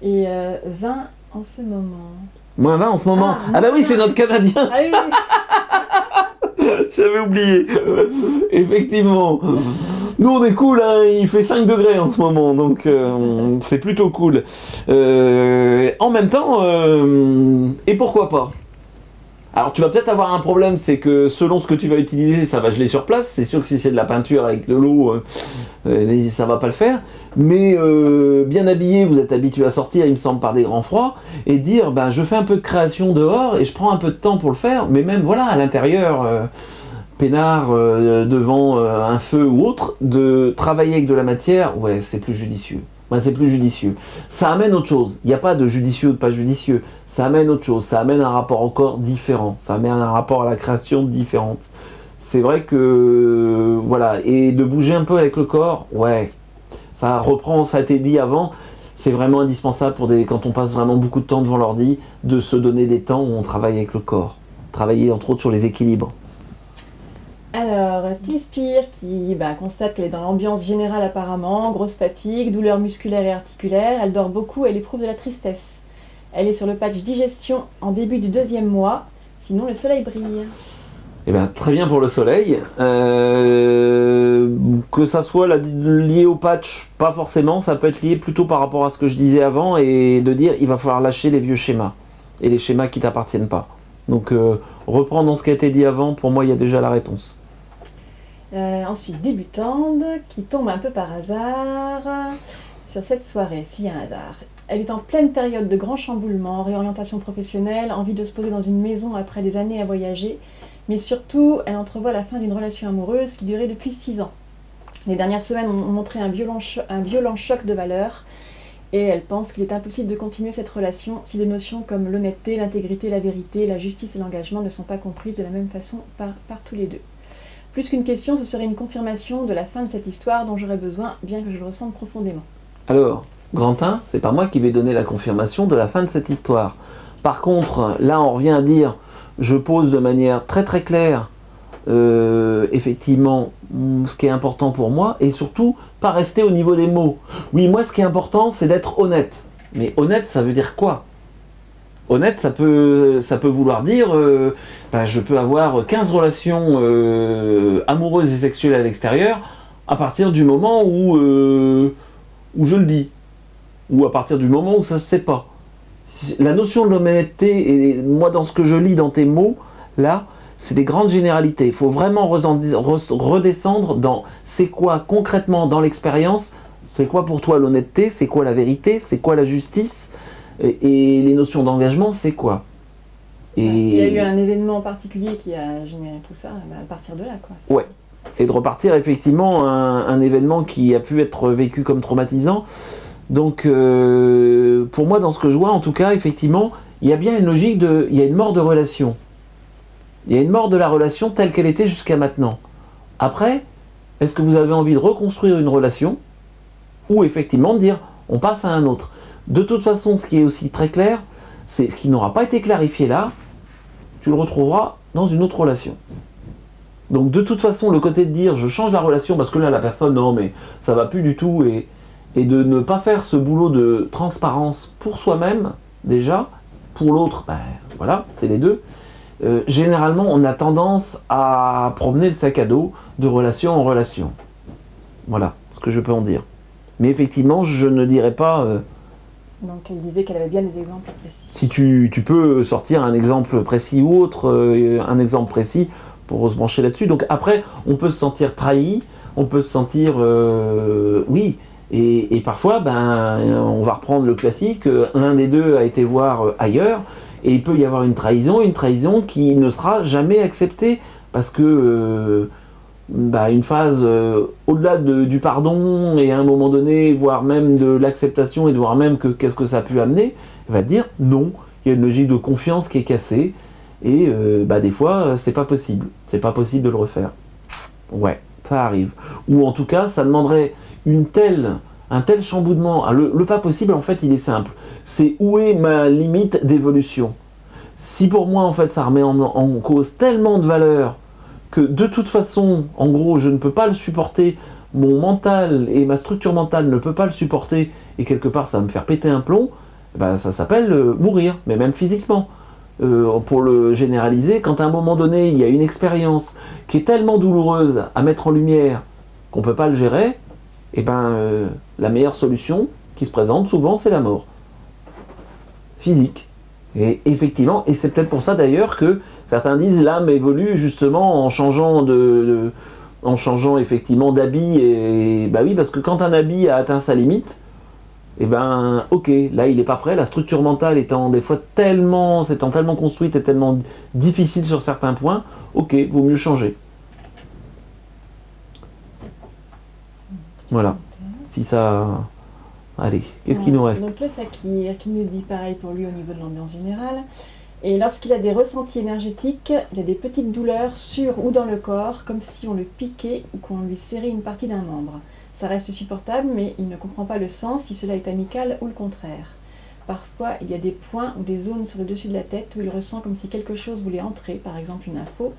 et 20 en ce moment. Moins 20 en ce moment. Ah bah oui, c'est notre Canadien. Ah oui. J'avais oublié. Effectivement. Nous on est cool, hein, il fait 5 degrés en ce moment, donc c'est plutôt cool. En même temps, et pourquoi pas? Alors tu vas peut-être avoir un problème, c'est que selon ce que tu vas utiliser, ça va geler sur place. C'est sûr que si c'est de la peinture avec de l'eau, ça va pas le faire. Mais bien habillé, vous êtes habitué à sortir, il me semble, par des grands froids, et dire, ben je fais un peu de création dehors, et je prends un peu de temps pour le faire, mais même voilà, à l'intérieur... peinard devant un feu ou autre, de travailler avec de la matière, ouais, c'est plus judicieux. Ouais, c'est plus judicieux. Ça amène autre chose. Il n'y a pas de judicieux ou de pas judicieux. Ça amène autre chose. Ça amène un rapport au corps différent. Ça amène un rapport à la création différente. C'est vrai que, voilà, et de bouger un peu avec le corps, ouais, ça reprend, ça a été dit avant, c'est vraiment indispensable quand on passe vraiment beaucoup de temps devant l'ordi, de se donner des temps où on travaille avec le corps. Travailler entre autres sur les équilibres. Alors, Tilspire qui constate qu'elle est dans l'ambiance générale apparemment, grosse fatigue, douleurs musculaires et articulaires, elle dort beaucoup, elle éprouve de la tristesse. Elle est sur le patch digestion en début du 2e mois, sinon le soleil brille. Eh bien, très bien pour le soleil. Que ça soit lié au patch, pas forcément, ça peut être lié plutôt par rapport à ce que je disais avant et de dire il va falloir lâcher les vieux schémas et les schémas qui ne t'appartiennent pas. Donc, reprendre dans ce qui a été dit avant, pour moi, il y a déjà la réponse. Ensuite, débutante, qui tombe un peu par hasard sur cette soirée, s'il y a un hasard. Elle est en pleine période de grand chamboulement, réorientation professionnelle, envie de se poser dans une maison après des années à voyager, mais surtout, elle entrevoit la fin d'une relation amoureuse qui durait depuis 6 ans. Les dernières semaines ont montré un violent choc de valeurs, et elle pense qu'il est impossible de continuer cette relation si des notions comme l'honnêteté, l'intégrité, la vérité, la justice et l'engagement ne sont pas comprises de la même façon par tous les deux. Plus qu'une question, ce serait une confirmation de la fin de cette histoire dont j'aurais besoin, bien que je le ressente profondément. Alors, Grantin, c'est pas moi qui vais donner la confirmation de la fin de cette histoire. Par contre, là on revient à dire, je pose de manière très très claire, effectivement, ce qui est important pour moi, et surtout, pas rester au niveau des mots. Oui, moi ce qui est important, c'est d'être honnête. Mais honnête, ça veut dire quoi ? Honnête, ça peut vouloir dire, je peux avoir 15 relations amoureuses et sexuelles à l'extérieur à partir du moment où je le dis, ou à partir du moment où ça se sait pas. La notion de l'honnêteté, et moi dans ce que je lis dans tes mots, là, c'est des grandes généralités. Il faut vraiment redescendre dans c'est quoi concrètement dans l'expérience, c'est quoi pour toi l'honnêteté, c'est quoi la vérité, c'est quoi la justice, et les notions d'engagement, c'est quoi. Et... S'il y a eu un événement particulier qui a généré tout ça, à partir de là, quoi. Ouais. Et de repartir effectivement un événement qui a pu être vécu comme traumatisant. Donc pour moi, dans ce que je vois, en tout cas, effectivement, il y a bien une logique il y a une mort de relation. Il y a une mort de la relation telle qu'elle était jusqu'à maintenant. Après, est-ce que vous avez envie de reconstruire une relation ou effectivement de dire on passe à un autre? De toute façon, ce qui est aussi très clair, c'est ce qui n'aura pas été clarifié là, tu le retrouveras dans une autre relation. Donc de toute façon, le côté de dire je change la relation parce que là la personne, non mais ça va plus du tout, et et de ne pas faire ce boulot de transparence pour soi-même, déjà, pour l'autre, ben, voilà, c'est les deux. Généralement, on a tendance à promener le sac à dos de relation en relation. Voilà ce que je peux en dire. Mais effectivement, je ne dirais pas... Donc elle disait qu'elle avait bien des exemples précis. Si tu peux sortir un exemple précis ou autre, un exemple précis pour se brancher là-dessus. Donc après, on peut se sentir trahi, on peut se sentir... oui, et parfois, ben, on va reprendre le classique, l'un des deux a été voir ailleurs, et il peut y avoir une trahison qui ne sera jamais acceptée, parce que une phase au-delà du pardon, et à un moment donné, voire même de l'acceptation, et de voir même que qu'est-ce que ça a pu amener, elle va te dire non, il y a une logique de confiance qui est cassée, et des fois, c'est pas possible de le refaire. Ouais, ça arrive. Ou en tout cas, ça demanderait un tel chamboulement. Le pas possible, en fait, il est simple. C'est où est ma limite d'évolution. Si pour moi, en fait, ça remet en cause tellement de valeurs que de toute façon, en gros, je ne peux pas le supporter, mon mental et ma structure mentale ne peut pas le supporter, et quelque part, ça va me faire péter un plomb, ça s'appelle mourir, mais même physiquement. Pour le généraliser, quand à un moment donné, il y a une expérience qui est tellement douloureuse à mettre en lumière qu'on ne peut pas le gérer, la meilleure solution qui se présente souvent, c'est la mort physique. Et effectivement, et c'est peut-être pour ça d'ailleurs que certains disent l'âme évolue justement en changeant effectivement d'habit. Et oui, parce que quand un habit a atteint sa limite, ok, là il n'est pas prêt, la structure mentale étant des fois tellement construite et tellement difficile sur certains points, ok, vaut mieux changer. Voilà, si ça... Allez, qu'est-ce qu'il nous reste? Donc le Fakir qui nous dit pareil pour lui au niveau de l'ambiance générale. Et lorsqu'il a des ressentis énergétiques, il a des petites douleurs sur ou dans le corps, comme si on le piquait ou qu'on lui serrait une partie d'un membre. Ça reste supportable, mais il ne comprend pas le sens, si cela est amical ou le contraire. Parfois, il y a des points ou des zones sur le dessus de la tête où il ressent comme si quelque chose voulait entrer, par exemple une info,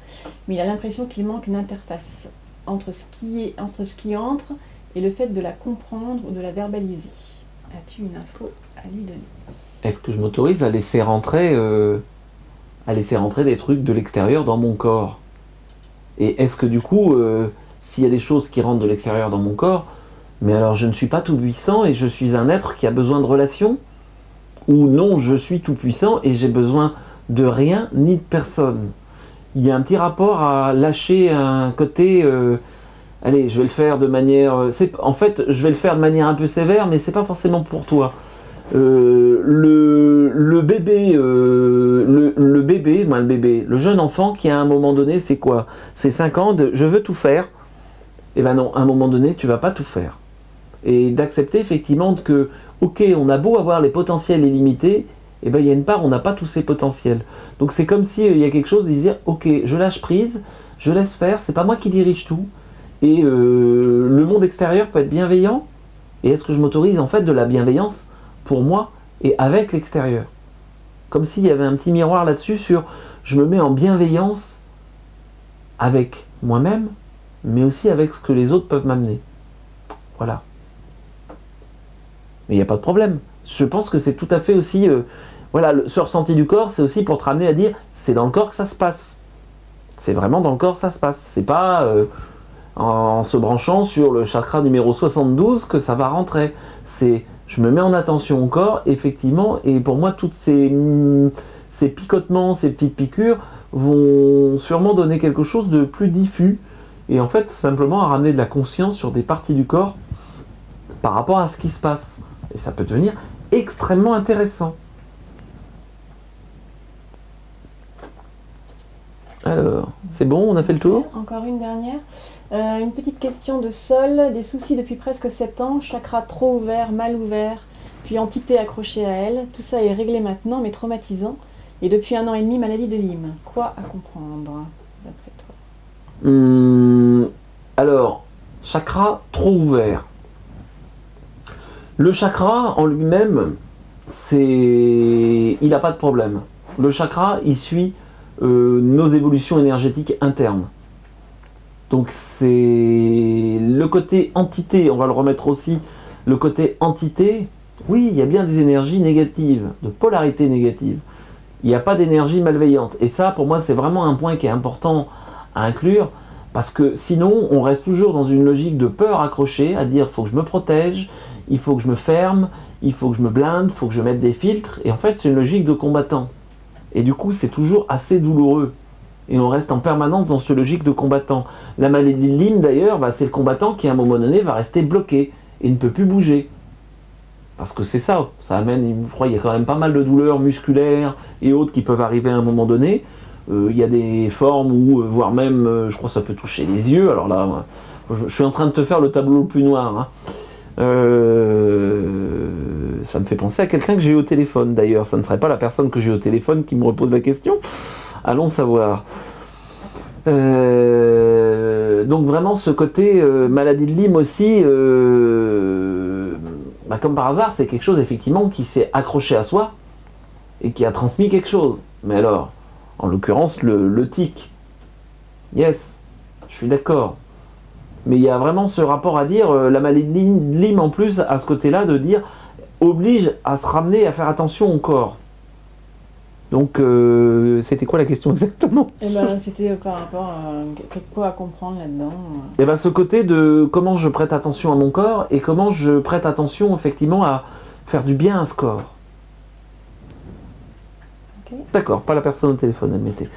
mais il a l'impression qu'il manque une interface entre ce qui entre et le fait de la comprendre ou de la verbaliser. As-tu une info à lui donner? Est-ce que je m'autorise à laisser rentrer des trucs de l'extérieur dans mon corps? Et est-ce que du coup, s'il y a des choses qui rentrent de l'extérieur dans mon corps, mais alors je ne suis pas tout puissant et je suis un être qui a besoin de relations? Ou non, je suis tout puissant et j'ai besoin de rien ni de personne? Il y a un petit rapport à lâcher un côté... allez, je vais le faire de manière... en fait, je vais le faire de manière un peu sévère, mais c'est pas forcément pour toi. Le jeune enfant qui à un moment donné, c'est quoi? C'est 5 ans de je veux tout faire. Et non, à un moment donné, tu vas pas tout faire. Et d'accepter effectivement que, ok, on a beau avoir les potentiels illimités, il y a une part, on n'a pas tous ces potentiels. Donc c'est comme si il y a quelque chose de dire, ok, je lâche prise, je laisse faire, c'est pas moi qui dirige tout. Et le monde extérieur peut être bienveillant. Et est-ce que je m'autorise en fait de la bienveillance pour moi et avec l'extérieur? Comme s'il y avait un petit miroir là-dessus sur je me mets en bienveillance avec moi-même, mais aussi avec ce que les autres peuvent m'amener. Voilà. Mais il n'y a pas de problème. Je pense que c'est tout à fait aussi... ce ressenti du corps, c'est aussi pour te ramener à dire c'est dans le corps que ça se passe. C'est vraiment dans le corps que ça se passe. C'est pas... en se branchant sur le chakra numéro 72 que ça va rentrer. C'est je me mets en attention au corps, effectivement, et pour moi, toutes ces picotements, ces petites piqûres vont sûrement donner quelque chose de plus diffus, et en fait, simplement à ramener de la conscience sur des parties du corps par rapport à ce qui se passe. Et ça peut devenir extrêmement intéressant. Alors, c'est bon, on a fait le tour? Encore une dernière. Une petite question de Sol, des soucis depuis presque 7 ans, chakra trop ouvert, mal ouvert, puis entité accrochée à elle. Tout ça est réglé maintenant, mais traumatisant. Et depuis 1 an et demi, maladie de Lyme. Quoi à comprendre, d'après toi? Alors, chakra trop ouvert. Le chakra en lui-même, il n'a pas de problème. Le chakra, il suit nos évolutions énergétiques internes. Donc c'est le côté entité, on va le remettre aussi le côté entité, oui, il y a bien des énergies négatives, de polarité négative. Il n'y a pas d'énergie malveillante. Et ça, pour moi, c'est vraiment un point qui est important à inclure, parce que sinon, on reste toujours dans une logique de peur accrochée, à dire, il faut que je me protège, il faut que je me ferme, il faut que je me blinde, il faut que je mette des filtres. Et en fait, c'est une logique de combattant. Et du coup, c'est toujours assez douloureux. Et on reste en permanence dans ce logique de combattant. La maladie de Lyme, d'ailleurs, c'est le combattant qui, à un moment donné, va rester bloqué et ne peut plus bouger. Parce que c'est ça, ça amène, je crois, il y a quand même pas mal de douleurs musculaires et autres qui peuvent arriver à un moment donné. Il y a des formes où, voire même, je crois que ça peut toucher les yeux. Alors là, je suis en train de te faire le tableau le plus noir. Hein. Ça me fait penser à quelqu'un que j'ai eu au téléphone, d'ailleurs. Ça ne serait pas la personne que j'ai eu au téléphone qui me repose la question. Allons savoir. Donc vraiment ce côté maladie de Lyme aussi, comme par hasard, c'est quelque chose effectivement qui s'est accroché à soi et qui a transmis quelque chose. Mais alors, en l'occurrence le tic. Yes, je suis d'accord. Mais il y a vraiment ce rapport à dire, la maladie de Lyme en plus à ce côté-là de dire, oblige à se ramener à faire attention au corps. Donc, c'était quoi la question exactement? C'était par rapport à quoi à comprendre là-dedans. Ce côté de comment je prête attention à mon corps et comment je prête attention effectivement à faire du bien à ce corps. Okay. D'accord, pas la personne au téléphone, admettez.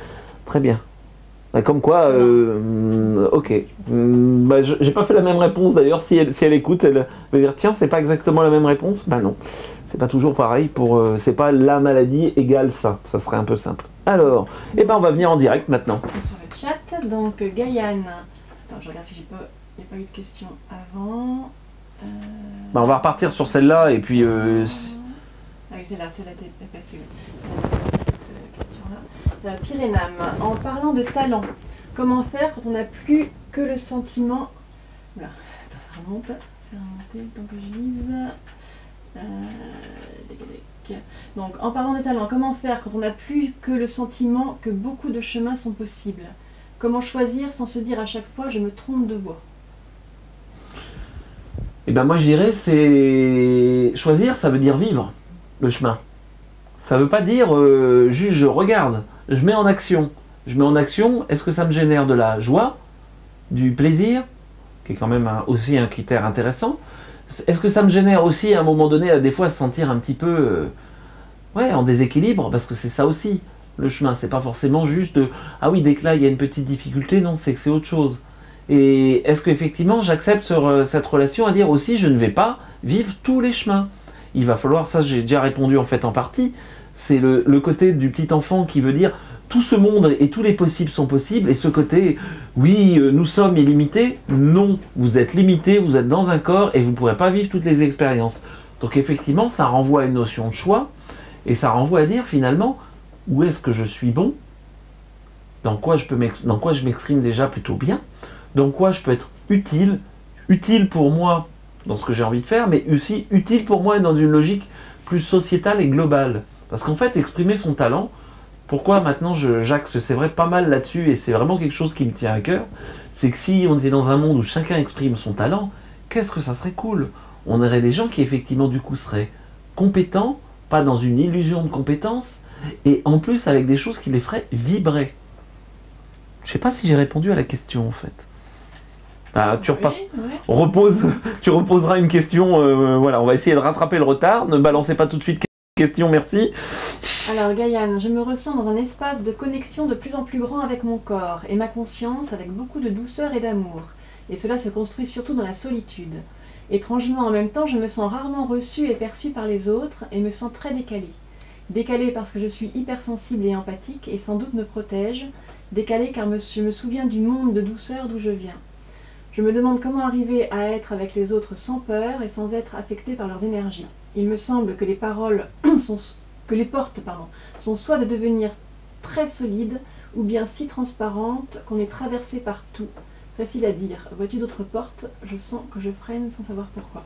Très bien. Comme quoi, ok. J'ai pas fait la même réponse d'ailleurs. Si elle écoute, elle va dire tiens, c'est pas exactement la même réponse. Non. C'est pas toujours pareil, c'est pas la maladie égale ça serait un peu simple. Alors, on va venir en direct maintenant. Sur le chat, donc Gaïane, attends, je regarde si il n'y a pas eu de questions avant. On va repartir sur celle-là et puis... Ah oui, celle-là est passée. Cette question-là. Pyrénam, en parlant de talent, comment faire quand on n'a plus que le sentiment... Oula, ça remonte, donc je lise... Donc, en parlant de talent, comment faire quand on n'a plus que le sentiment que beaucoup de chemins sont possibles? Comment choisir sans se dire à chaque fois je me trompe de voie? Moi je dirais c'est choisir, ça veut dire vivre le chemin. Ça veut pas dire juste je regarde, je mets en action. Je mets en action, est-ce que ça me génère de la joie, du plaisir, qui est quand même aussi un critère intéressant? Est-ce que ça me génère aussi à un moment donné à des fois se sentir un petit peu en déséquilibre? Parce que c'est ça aussi le chemin, c'est pas forcément juste ah oui, dès que là il y a une petite difficulté, non, c'est que c'est autre chose. Et est-ce qu'effectivement j'accepte cette relation à dire aussi je ne vais pas vivre tous les chemins? Il va falloir, ça j'ai déjà répondu en fait en partie, c'est le côté du petit enfant qui veut dire tout ce monde et tous les possibles sont possibles, et ce côté, oui, nous sommes illimités, non, vous êtes limité, vous êtes dans un corps et vous ne pourrez pas vivre toutes les expériences. Donc effectivement, ça renvoie à une notion de choix, et ça renvoie à dire finalement, où est-ce que je suis bon, dans quoi je m'exprime déjà plutôt bien, dans quoi je peux être utile pour moi dans ce que j'ai envie de faire, mais aussi utile pour moi dans une logique plus sociétale et globale. Parce qu'en fait, exprimer son talent, pourquoi maintenant j'axe, c'est vrai, pas mal là-dessus, et c'est vraiment quelque chose qui me tient à cœur, c'est que si on était dans un monde où chacun exprime son talent, qu'est-ce que ça serait cool? On aurait des gens qui effectivement du coup seraient compétents, pas dans une illusion de compétence, et en plus avec des choses qui les feraient vibrer. Je sais pas si j'ai répondu à la question en fait. Tu repasses, tu reposeras une question, voilà, on va essayer de rattraper le retard, ne balancez pas tout de suite question, merci. Alors Gaïane, je me ressens dans un espace de connexion de plus en plus grand avec mon corps et ma conscience avec beaucoup de douceur et d'amour. Et cela se construit surtout dans la solitude. Étrangement, en même temps, je me sens rarement reçue et perçue par les autres et me sens très décalée. Décalée parce que je suis hypersensible et empathique et sans doute me protège. Décalée car je me souviens du monde de douceur d'où je viens. Je me demande comment arriver à être avec les autres sans peur et sans être affectée par leurs énergies. Il me semble que les portes sont soit de devenir très solides ou bien si transparentes qu'on est traversé par tout. Facile à dire. Vois-tu d'autres portes? Je sens que je freine sans savoir pourquoi.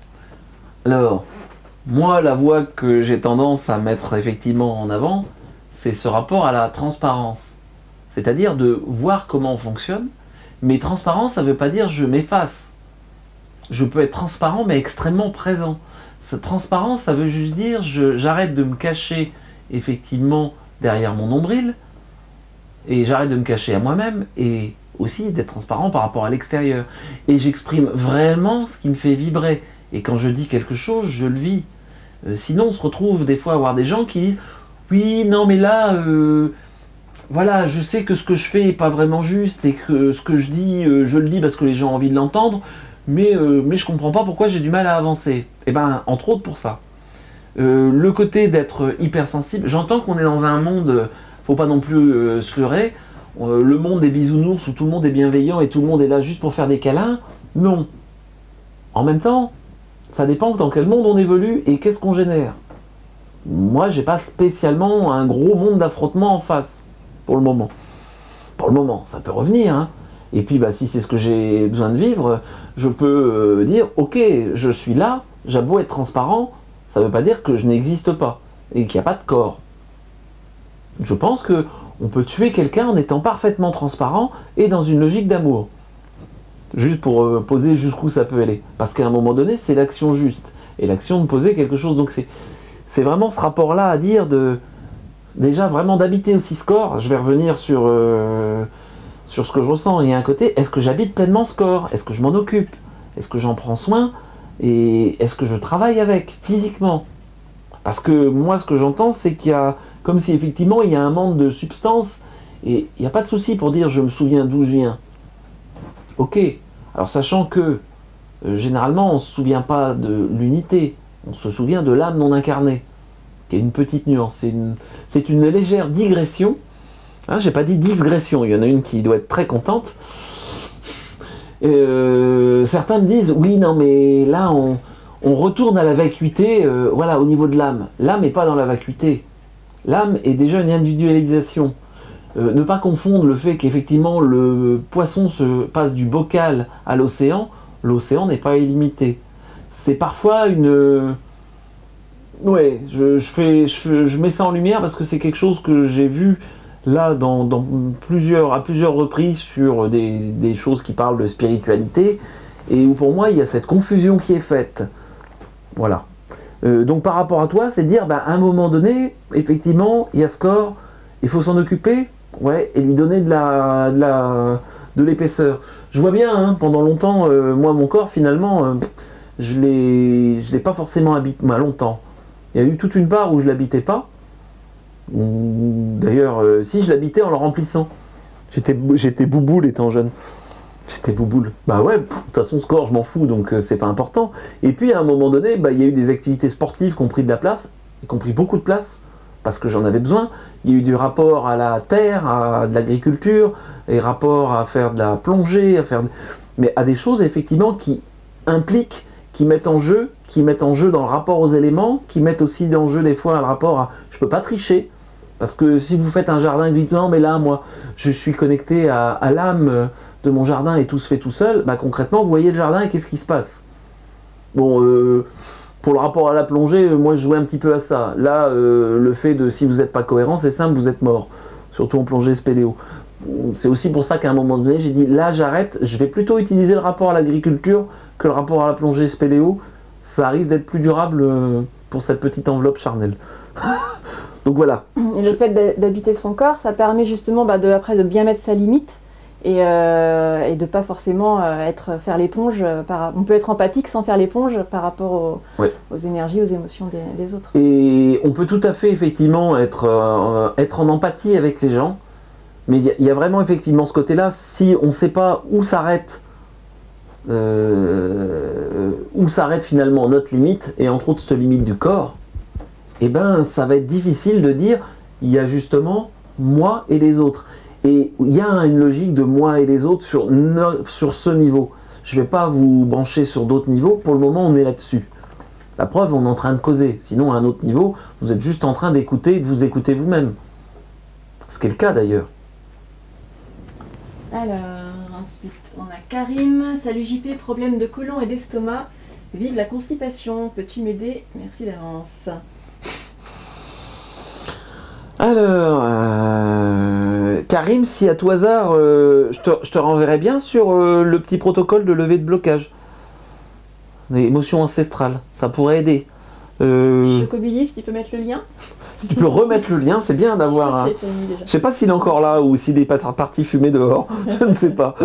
Alors, moi, la voie que j'ai tendance à mettre effectivement en avant, c'est ce rapport à la transparence. C'est-à-dire de voir comment on fonctionne, mais transparence, ça ne veut pas dire je m'efface. je peux être transparent mais extrêmement présent. Cette transparence, ça veut juste dire j'arrête de me cacher effectivement derrière mon nombril et j'arrête de me cacher à moi-même et aussi d'être transparent par rapport à l'extérieur. Et j'exprime vraiment ce qui me fait vibrer. Et quand je dis quelque chose, je le vis. Sinon, on se retrouve des fois à voir des gens qui disent « Oui, non, mais là, voilà, je sais que ce que je fais n'est pas vraiment juste et que ce que je dis, je le dis parce que les gens ont envie de l'entendre, mais je comprends pas pourquoi j'ai du mal à avancer. » Et bien, entre autres pour ça. Le côté d'être hypersensible, j'entends qu'on est dans un monde, faut pas non plus se leurrer, le monde des bisounours où tout le monde est bienveillant et tout le monde est là juste pour faire des câlins. Non. En même temps, ça dépend dans quel monde on évolue et qu'est-ce qu'on génère. Moi, j'ai pas spécialement un gros monde d'affrontement en face, pour le moment. Pour le moment, ça peut revenir, hein. Et puis, bah, si c'est ce que j'ai besoin de vivre, je peux dire, ok, je suis là, j'ai beau être transparent, ça veut pas dire que je n'existe pas et qu'il n'y a pas de corps. Je pense que on peut tuer quelqu'un en étant parfaitement transparent et dans une logique d'amour. Juste pour poser jusqu'où ça peut aller. Parce qu'à un moment donné, c'est l'action juste. Et l'action de poser quelque chose. Donc c'est vraiment ce rapport-là à dire de... Déjà, vraiment d'habiter aussi ce corps. Je vais revenir sur ce que je ressens. Il y a un côté, est-ce que j'habite pleinement ce corps? Est-ce que je m'en occupe? Est-ce que j'en prends soin? Et est-ce que je travaille avec, physiquement? Parce que moi, ce que j'entends, c'est qu'il y a... Comme si effectivement, il y a un manque de substance. Et il n'y a pas de souci pour dire, je me souviens d'où je viens. Ok, alors sachant que généralement on ne se souvient pas de l'unité, on se souvient de l'âme non incarnée, qui est une petite nuance, c'est une légère digression, hein, j'ai pas dit digression, il y en a une qui doit être très contente, certains me disent, oui non mais là on retourne à la vacuité, voilà au niveau de l'âme n'est pas dans la vacuité, l'âme est déjà une individualisation. Ne pas confondre le fait qu'effectivement le poisson se passe du bocal à l'océan n'est pas illimité. C'est parfois une... Ouais, je mets ça en lumière parce que c'est quelque chose que j'ai vu là à plusieurs reprises sur des choses qui parlent de spiritualité et où pour moi il y a cette confusion qui est faite. Voilà. Donc par rapport à toi, c'est de dire, à un moment donné, effectivement, il y a ce corps, il faut s'en occuper. Ouais, et lui donner de l'épaisseur. Je vois bien, hein, pendant longtemps, moi, mon corps, finalement, je l'ai pas forcément habité, longtemps. Il y a eu toute une part où je l'habitais pas. D'ailleurs, si je l'habitais en le remplissant. J'étais bouboule étant jeune. J'étais bouboule. Bah ouais, de toute façon, ce corps, je m'en fous, donc c'est pas important. Et puis, à un moment donné, il y a eu des activités sportives qui ont pris de la place, et qui ont pris beaucoup de place, parce que j'en avais besoin. Il y a eu du rapport à la terre, à de l'agriculture, et rapport à faire de la plongée, mais à des choses effectivement qui impliquent, qui mettent en jeu dans le rapport aux éléments, qui mettent aussi en jeu des fois le rapport à je peux pas tricher, parce que si vous faites un jardin et que vous dites non mais là moi je suis connecté à l'âme de mon jardin et tout se fait tout seul, concrètement vous voyez le jardin et qu'est-ce qui se passe? Bon, pour le rapport à la plongée, moi je jouais un petit peu à ça. Là, le fait de si vous n'êtes pas cohérent, c'est simple, vous êtes mort. Surtout en plongée spéléo. C'est aussi pour ça qu'à un moment donné, j'ai dit là j'arrête, je vais plutôt utiliser le rapport à l'agriculture que le rapport à la plongée spéléo. Ça risque d'être plus durable pour cette petite enveloppe charnelle. Donc voilà. Et le fait d'habiter son corps, ça permet justement après de bien mettre sa limite. Et de pas forcément faire l'éponge. On peut être empathique sans faire l'éponge par rapport aux énergies, aux émotions des autres. Et on peut tout à fait effectivement être en empathie avec les gens, mais il y a vraiment effectivement ce côté-là, si on ne sait pas où s'arrête finalement notre limite, et entre autres cette limite du corps, ça va être difficile de dire, il y a justement moi et les autres. Et il y a une logique de moi et les autres sur ce niveau. Je ne vais pas vous brancher sur d'autres niveaux. Pour le moment, on est là-dessus. La preuve, on est en train de causer. Sinon, à un autre niveau, vous êtes juste en train d'écouter et de vous écouter vous-même. Ce qui est le cas d'ailleurs. Alors, ensuite, on a Karim. Salut JP, problème de côlon et d'estomac. Vive la constipation. Peux-tu m'aider? Merci d'avance. Alors, Karim, si à tout hasard, je te renverrai bien sur le petit protocole de levée de blocage. des émotions ancestrales. Ça pourrait aider. Chocobili, si tu peux mettre le lien. Si tu peux remettre le lien, c'est bien d'avoir. Je sais pas s'il est encore là ou s'il est parti fumer dehors. Je ne sais pas.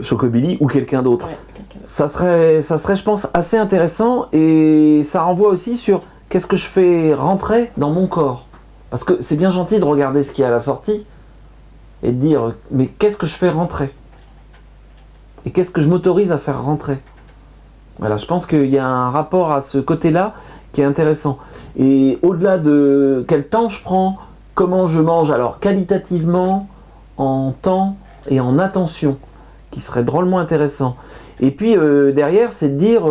Chocobili ou quelqu'un d'autre. Ouais, ça serait, je pense, assez intéressant et ça renvoie aussi sur qu'est-ce que je fais rentrer dans mon corps. Parce que c'est bien gentil de regarder ce qu'il y a à la sortie et de dire mais qu'est-ce que je fais rentrer et qu'est-ce que je m'autorise à faire rentrer. Voilà, je pense qu'il y a un rapport à ce côté-là qui est intéressant. Et au-delà de quel temps je prends, comment je mange, alors qualitativement, en temps et en attention, qui serait drôlement intéressant. Et puis derrière, c'est de dire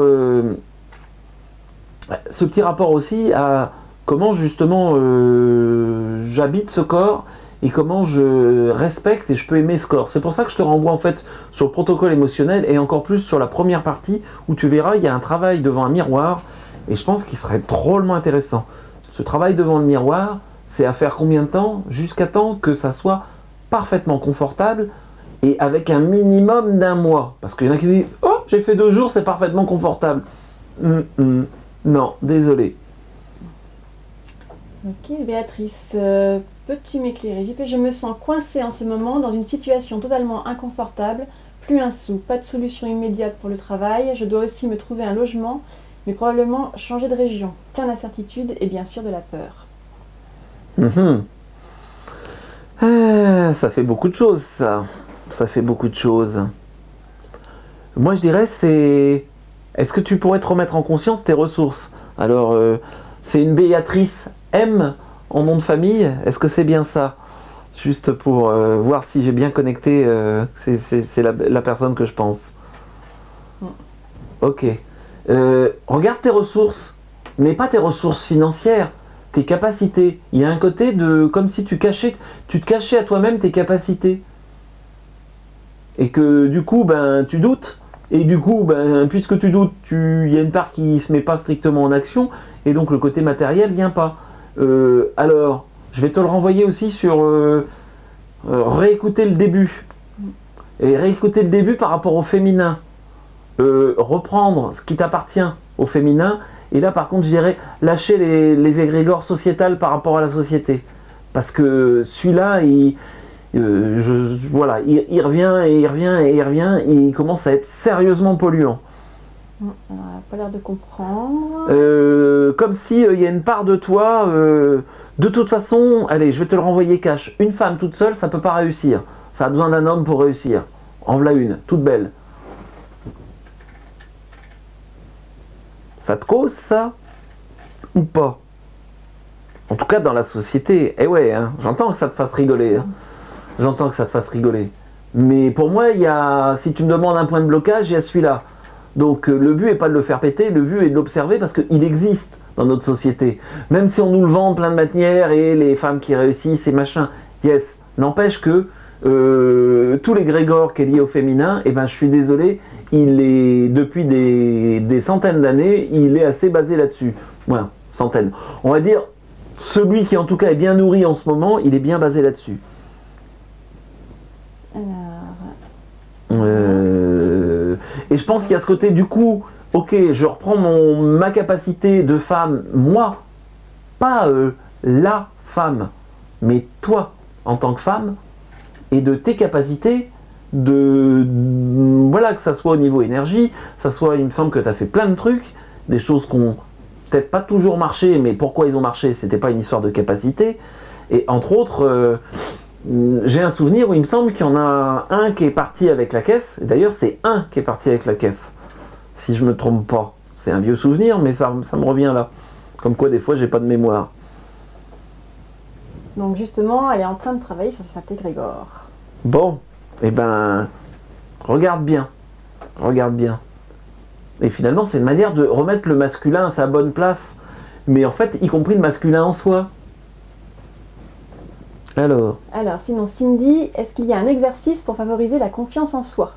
ce petit rapport aussi à comment justement j'habite ce corps et comment je respecte et je peux aimer ce corps. C'est pour ça que je te renvoie en fait sur le protocole émotionnel et encore plus sur la première partie où tu verras, il y a un travail devant un miroir et je pense qu'il serait drôlement intéressant. Ce travail devant le miroir, c'est à faire combien de temps? Jusqu'à temps que ça soit parfaitement confortable et avec un minimum d'un mois. Parce qu'il y en a qui disent « Oh, j'ai fait 2 jours, c'est parfaitement confortable. » Non, désolé. Ok, Béatrice, peux-tu m'éclairer? Je me sens coincée en ce moment dans une situation totalement inconfortable, plus un sou, pas de solution immédiate pour le travail, je dois aussi me trouver un logement, mais probablement changer de région, plein d'incertitudes et bien sûr de la peur. Ça fait beaucoup de choses, ça. Ça fait beaucoup de choses. Moi, je dirais, c'est... Est-ce que tu pourrais te remettre en conscience tes ressources? Alors, c'est une Béatrice M en nom de famille. Est-ce que c'est bien ça? Juste pour voir si j'ai bien connecté. C'est la personne que je pense. Ok. Regarde tes ressources, mais pas tes ressources financières. Tes capacités. Il y a un côté de... Comme si tu te cachais à toi-même tes capacités. Et que du coup, ben, tu doutes. Et du coup, ben, puisque tu doutes, il y a une part qui ne se met pas strictement en action. Et donc le côté matériel vient pas. Alors, je vais te le renvoyer aussi sur réécouter le début. Et réécouter le début par rapport au féminin. Reprendre ce qui t'appartient au féminin. Et là, par contre, je dirais lâcher les égrégores sociétales par rapport à la société. Parce que celui-là, voilà, il revient et il revient et il revient. Et il commence à être sérieusement polluant. On n'a pas l'air de comprendre. Comme si il y a une part de toi... de toute façon, allez, je vais te le renvoyer cash. Une femme toute seule, ça peut pas réussir. Ça a besoin d'un homme pour réussir. En voilà une, toute belle. Ça te cause ça? Ou pas? En tout cas dans la société. Eh ouais, hein, j'entends que ça te fasse rigoler. Hein. J'entends que ça te fasse rigoler. Mais pour moi, si tu me demandes un point de blocage, il y a celui-là. Donc le but n'est pas de le faire péter, le but est de l'observer parce qu'il existe dans notre société. Même si on nous le vend plein de manières et les femmes qui réussissent et machin, yes. N'empêche que tous les Grégor qui est lié au féminin, eh ben, je suis désolé, il est depuis des centaines d'années, il est assez basé là-dessus. Voilà, centaines. On va dire, celui qui en tout cas est bien nourri en ce moment, il est bien basé là-dessus. Et je pense qu'il y a ce côté du coup, ok, je reprends ma capacité de femme, moi, pas la femme, mais toi en tant que femme, et de tes capacités, voilà, que ça soit au niveau énergie, ça soit, il me semble que tu as fait plein de trucs, des choses qui n'ont peut-être pas toujours marché, mais pourquoi ils ont marché, c'était pas une histoire de capacité, et entre autres, j'ai un souvenir où il me semble qu'il y en a un qui est parti avec la caisse, d'ailleurs c'est un qui est parti avec la caisse, si je me trompe pas, c'est un vieux souvenir, mais ça me revient là, comme quoi des fois j'ai pas de mémoire. Donc justement, elle est en train de travailler sur sa Grégor. Bon, eh ben, regarde bien. Regarde bien. Et finalement, c'est une manière de remettre le masculin à sa bonne place. Mais en fait, y compris le masculin en soi. Alors, sinon, Cindy, est-ce qu'il y a un exercice pour favoriser la confiance en soi?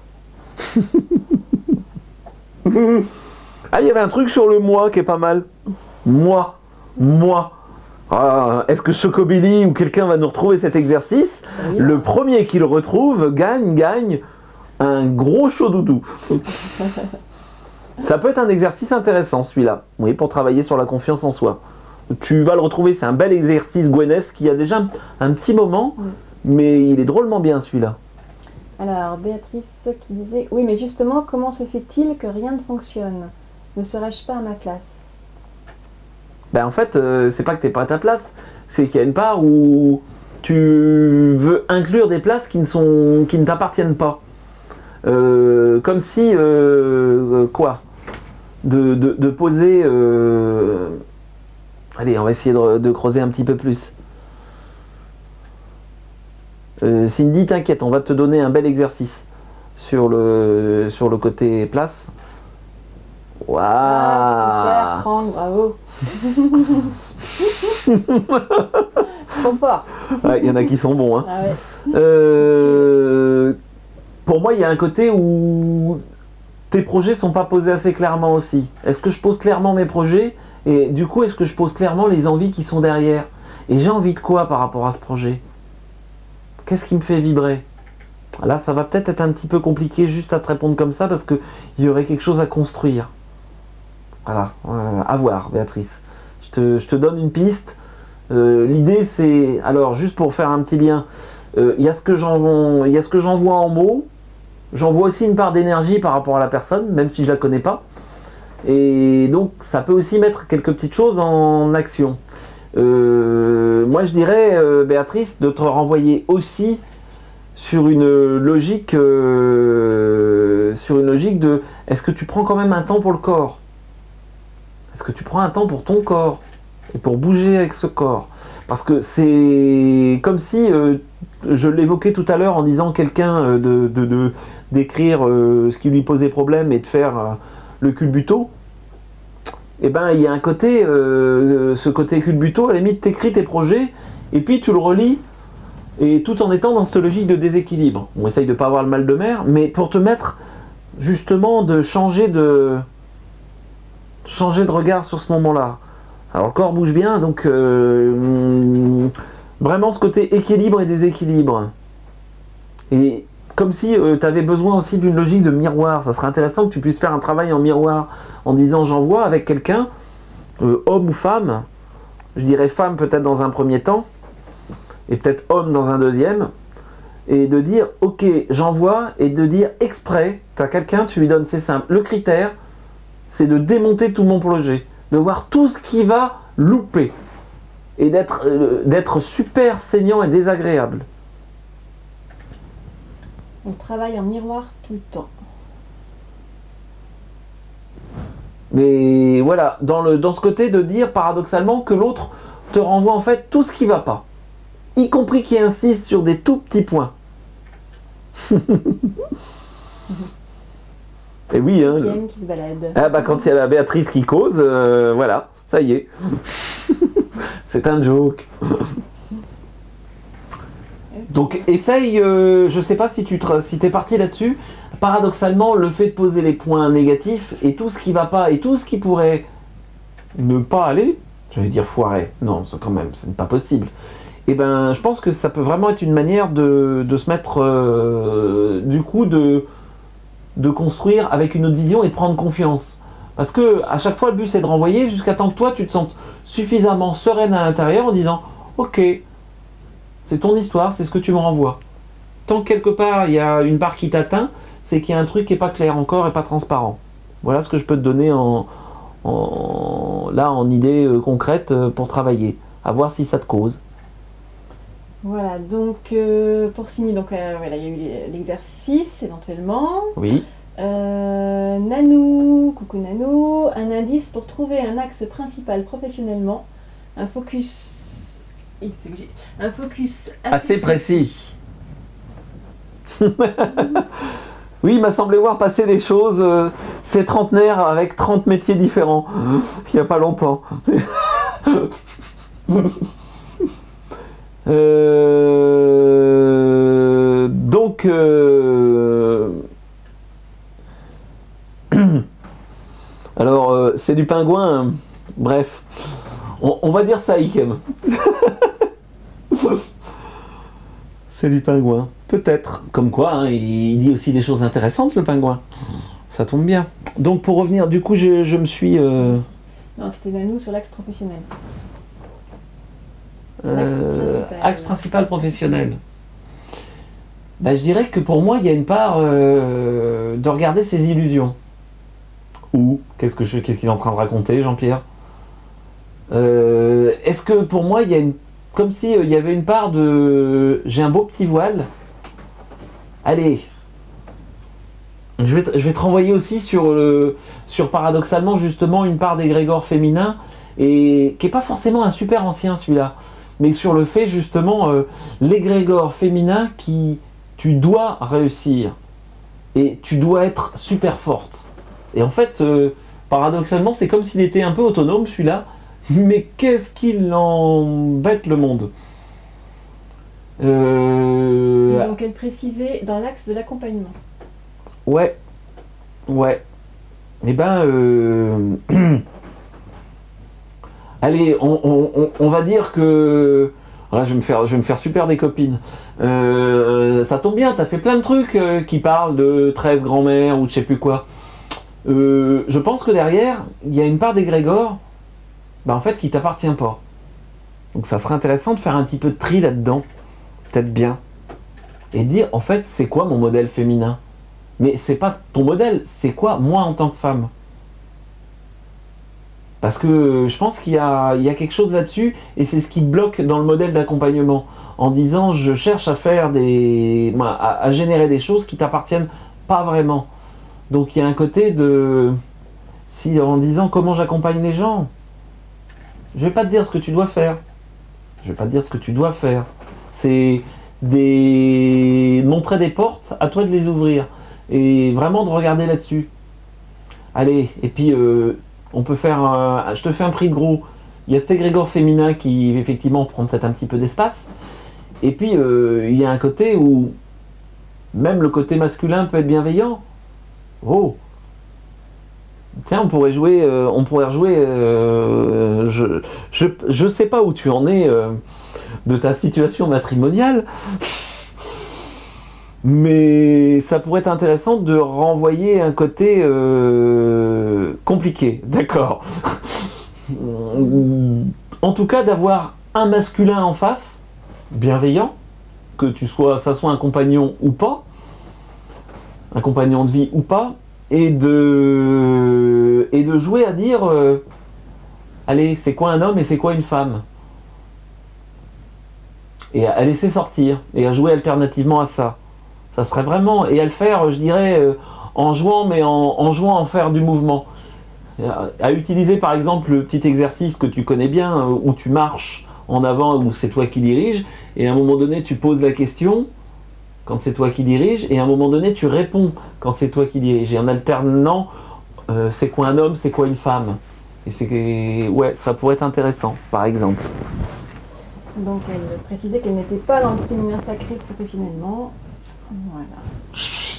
Ah, il y avait un truc sur le moi qui est pas mal. Moi. Ah, est-ce que Chocobili ou quelqu'un va nous retrouver cet exercice? Oui. Le premier qui le retrouve gagne Un gros chaud doudou. Ça peut être un exercice intéressant celui-là, oui, pour travailler sur la confiance en soi. Tu vas le retrouver, c'est un bel exercice Gwyneth qui a déjà un petit moment, mais il est drôlement bien celui-là. Alors, Béatrice qui disait, oui, mais justement, comment se fait-il que rien ne fonctionne? Ne serais-je pas à ma place? Ben en fait, c'est pas que t'es pas à ta place, c'est qu'il y a une part où tu veux inclure des places qui ne t'appartiennent pas. Comme si, quoi, de poser... Allez, on va essayer de creuser un petit peu plus. Cindy, t'inquiète, on va te donner un bel exercice sur le côté place. Waouh! Ah, super, Franck, bravo! Trop fort! Il y en a qui sont bons, hein. Ah ouais. Pour moi, il y a un côté où tes projets sont pas posés assez clairement aussi. Est-ce que je pose clairement mes projets? Et du coup, est-ce que je pose clairement les envies qui sont derrière? Et j'ai envie de quoi par rapport à ce projet? Qu'est-ce qui me fait vibrer? Là, ça va peut-être être un petit peu compliqué juste à te répondre comme ça parce qu'il y aurait quelque chose à construire. Voilà, à voir, Béatrice. Je te donne une piste. L'idée, c'est... Alors, juste pour faire un petit lien, il y a ce que j'envoie en mots. J'envoie aussi une part d'énergie par rapport à la personne, même si je la connais pas. Et donc, ça peut aussi mettre quelques petites choses en action. Moi, je dirais, Béatrice, de te renvoyer aussi sur une logique de est-ce que tu prends quand même un temps pour le corps? Est-ce que tu prends un temps pour ton corps et pour bouger avec ce corps? Parce que c'est comme si, je l'évoquais tout à l'heure en disant quelqu'un d'écrire ce qui lui posait problème et de faire le culbuto. Et ben il y a un côté, ce côté culbuto, à la limite t'écris tes projets et puis tu le relis, et tout en étant dans cette logique de déséquilibre. On essaye de ne pas avoir le mal de mer, mais pour te mettre justement de changer de regard sur ce moment-là. Alors le corps bouge bien, donc vraiment ce côté équilibre et déséquilibre. Et comme si tu avais besoin aussi d'une logique de miroir. Ça serait intéressant que tu puisses faire un travail en miroir en disant j'envoie avec quelqu'un, homme ou femme. Je dirais femme peut-être dans un premier temps, et peut-être homme dans un deuxième, et de dire ok j'envoie, et de dire exprès, tu as quelqu'un, tu lui donnes, c'est simple, le critère c'est de démonter tout mon projet, de voir tout ce qui va louper, et d'être super saignant et désagréable. On travaille en miroir tout le temps. Mais voilà, dans ce côté de dire paradoxalement que l'autre te renvoie en fait tout ce qui va pas, y compris qui insiste sur des tout petits points. Et oui, hein. Qui se balade. Ah bah quand il y a la Béatrice qui cause, voilà, ça y est. C'est un joke. Donc essaye, je sais pas si t'es parti là-dessus, paradoxalement le fait de poser les points négatifs et tout ce qui va pas et tout ce qui pourrait ne pas aller, j'allais dire foirer, non ça quand même, c'est pas possible. Et ben je pense que ça peut vraiment être une manière de se mettre, du coup de construire avec une autre vision et de prendre confiance. Parce que à chaque fois le but c'est de renvoyer jusqu'à temps que toi tu te sentes suffisamment sereine à l'intérieur en disant ok, c'est ton histoire, c'est ce que tu me renvoies. Tant que quelque part il y a une part qui t'atteint, c'est qu'il y a un truc qui n'est pas clair encore et pas transparent. Voilà ce que je peux te donner en idée concrète pour travailler. À voir si ça te cause. Voilà, donc pour signer, donc voilà, il y a eu l'exercice éventuellement. Oui. Nanou, coucou Nanou, un indice pour trouver un axe principal professionnellement, un focus assez précis. Oui, il m'a semblé voir passer des choses, c'est trentenaire avec 30 métiers différents, il n'y a pas longtemps. Donc, alors, c'est du pingouin, hein. Bref, on va dire ça, Ikem. C'est du pingouin. Peut-être. Comme quoi, hein, il dit aussi des choses intéressantes, le pingouin. Ça tombe bien. Donc pour revenir, du coup, je me suis... Non, c'était Nanou sur l'axe professionnel. Axe principal professionnel. Bah, je dirais que pour moi, il y a une part de regarder ses illusions. Ou, qu'est-ce qu'il est en train de raconter, Jean-Pierre? Est-ce que pour moi, il y a une... Comme si il y avait une part de... J'ai un beau petit voile. Allez. Je vais te renvoyer aussi sur paradoxalement, justement, une part d'égrégore féminin, et qui n'est pas forcément un super ancien, celui-là. Mais sur le fait, justement, l'égrégore féminin qui... Tu dois réussir. Et tu dois être super forte. Et en fait, paradoxalement, c'est comme s'il était un peu autonome, celui-là. Mais qu'est-ce qu'il embête le monde. Donc elle précisait dans l'axe de l'accompagnement. Ouais. Ouais. Eh ben... Allez, on va dire que... Là, je vais me faire super des copines. Ça tombe bien, t'as fait plein de trucs qui parlent de 13 grand-mères ou de je sais plus quoi. Je pense que derrière, il y a une part d'égrégore, en fait, qui t'appartient pas. Donc ça serait intéressant de faire un petit peu de tri là-dedans. Peut-être bien. Et dire, en fait, c'est quoi mon modèle féminin? Mais c'est pas ton modèle, c'est quoi moi en tant que femme? Parce que je pense qu'il y a quelque chose là-dessus, et c'est ce qui bloque dans le modèle d'accompagnement, en disant je cherche à faire à générer des choses qui t'appartiennent pas vraiment. Donc il y a un côté de... en disant comment j'accompagne les gens, je vais pas te dire ce que tu dois faire. Je vais pas te dire ce que tu dois faire. C'est montrer des portes, à toi de les ouvrir. Et vraiment de regarder là-dessus. Allez, et puis... on peut faire je te fais un prix de gros. Il y a cet égrégore féminin qui effectivement prend peut-être un petit peu d'espace. Et puis il y a un côté où même le côté masculin peut être bienveillant. Oh, tiens, on pourrait rejouer. Je sais pas où tu en es de ta situation matrimoniale. Mais ça pourrait être intéressant de renvoyer un côté compliqué, d'accord. En tout cas, d'avoir un masculin en face, bienveillant, que ça soit un compagnon ou pas, un compagnon de vie ou pas, et de jouer à dire, allez, c'est quoi un homme et c'est quoi une femme? Et à laisser sortir, et à jouer alternativement à ça. Ça serait vraiment, et à le faire, je dirais, en jouant, mais en jouant à faire du mouvement. À utiliser par exemple le petit exercice que tu connais bien, où tu marches en avant, où c'est toi qui diriges, et à un moment donné tu poses la question, quand c'est toi qui diriges, et à un moment donné tu réponds quand c'est toi qui diriges, et en alternant, c'est quoi un homme, c'est quoi une femme. Et ouais, ça pourrait être intéressant, par exemple. Donc elle précisait qu'elle n'était pas dans le féminin sacré professionnellement. Voilà.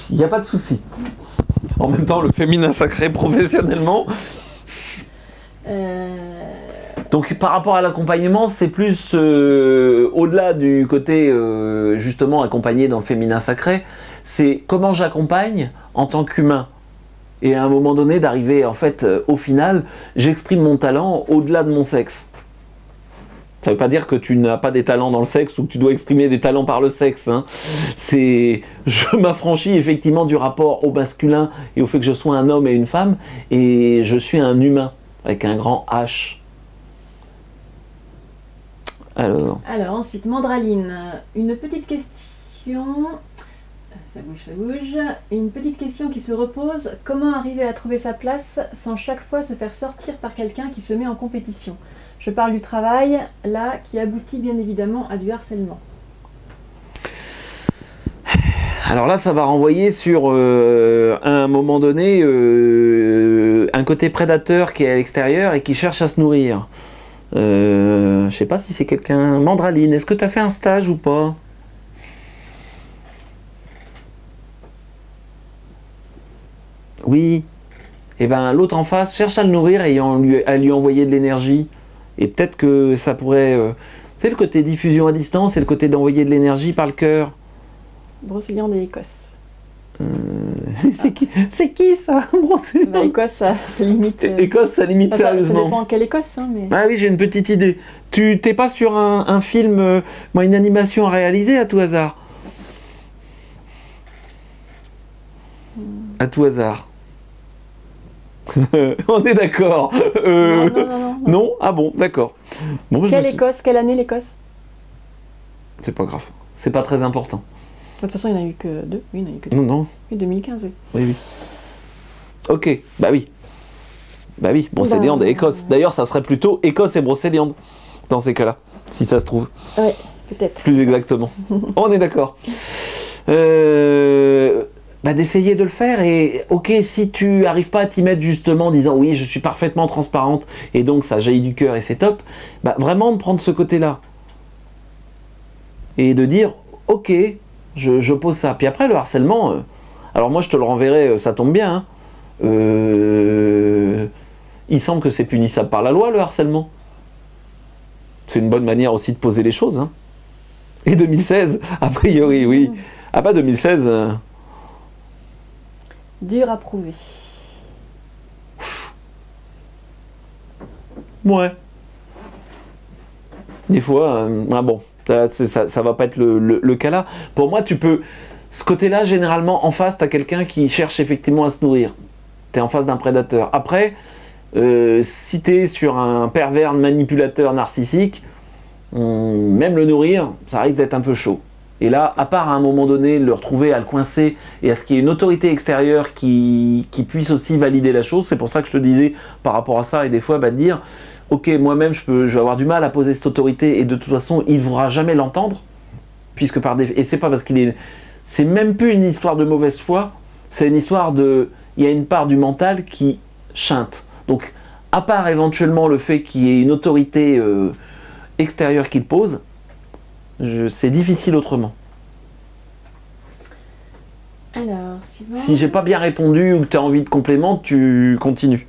Il n'y a pas de souci. En même temps, le féminin sacré professionnellement. Donc par rapport à l'accompagnement, c'est plus au-delà du côté justement accompagné dans le féminin sacré, c'est comment j'accompagne en tant qu'humain. Et à un moment donné, d'arriver en fait au final, j'exprime mon talent au-delà de mon sexe. Ça ne veut pas dire que tu n'as pas des talents dans le sexe ou que tu dois exprimer des talents par le sexe. Hein. Je m'affranchis effectivement du rapport au masculin et au fait que je sois un homme et une femme, et je suis un humain avec un grand H. Alors ensuite, Mandraline, une petite question. Ça bouge. Une petite question qui se repose. Comment arriver à trouver sa place sans chaque fois se faire sortir par quelqu'un qui se met en compétition? Je parle du travail, là, qui aboutit bien évidemment à du harcèlement. Alors là, ça va renvoyer sur, à un moment donné, un côté prédateur qui est à l'extérieur et qui cherche à se nourrir. Je sais pas si c'est quelqu'un... Mandraline, est-ce que tu as fait un stage ou pas? Oui. Et ben l'autre en face cherche à le nourrir et à lui envoyer de l'énergie. Et peut-être que ça pourrait C'est le côté diffusion à distance, c'est le côté d'envoyer de l'énergie par le cœur. Brocéliande et Écosse. C'est qui ça, Brocéliande? Bah, Écosse, ça limite. Écosse, ça limite sérieusement. Ça dépend quelle Écosse, hein, mais... Ah oui, j'ai une petite idée. Tu t'es pas sur un film, une animation à réaliser à tout hasard? À tout hasard. On est d'accord. Non. Ah bon, d'accord. Bon, quelle Écosse? Quelle année l'Écosse? C'est pas grave. C'est pas très important. De toute façon, il n'y en a eu que 2. Oui, il n'y en a eu que 2. Non. Oui, 2015, oui. Oui. Ok, bah oui. Brocéliande et Écosse. D'ailleurs, ça serait plutôt Écosse et Brocéliande dans ces cas-là, si ça se trouve. Ouais, peut-être. Plus exactement. On est d'accord. D'essayer de le faire et ok, si tu arrives pas à t'y mettre justement en disant oui, je suis parfaitement transparente et donc ça jaillit du cœur et c'est top, vraiment de prendre ce côté-là et de dire ok, je pose ça. Puis après le harcèlement, alors moi je te le renverrai, ça tombe bien, hein. Il semble que c'est punissable par la loi le harcèlement. C'est une bonne manière aussi de poser les choses, hein. Et 2016, a priori, oui. Ah pas 2016. Dur à prouver. Ouais. Des fois, bon, ça va pas être le cas là. Pour moi, tu peux... Ce côté-là, généralement, en face, tu as quelqu'un qui cherche effectivement à se nourrir. Tu es en face d'un prédateur. Après, si tu es sur un pervers manipulateur narcissique, même le nourrir, ça risque d'être un peu chaud. Et là, à part à un moment donné, le retrouver à le coincer et à ce qu'il y ait une autorité extérieure qui puisse aussi valider la chose, c'est pour ça que je te disais par rapport à ça, et des fois, de dire, ok, moi-même, je vais avoir du mal à poser cette autorité, et de toute façon, il ne voudra jamais l'entendre, puisque et c'est pas parce qu'il est... C'est même plus une histoire de mauvaise foi, c'est une histoire de... Il y a une part du mental qui chinte. Donc, à part éventuellement le fait qu'il y ait une autorité extérieure qui le pose, c'est difficile autrement. Alors, suivant. Si j'ai pas bien répondu ou que tu as envie de complément, tu continues.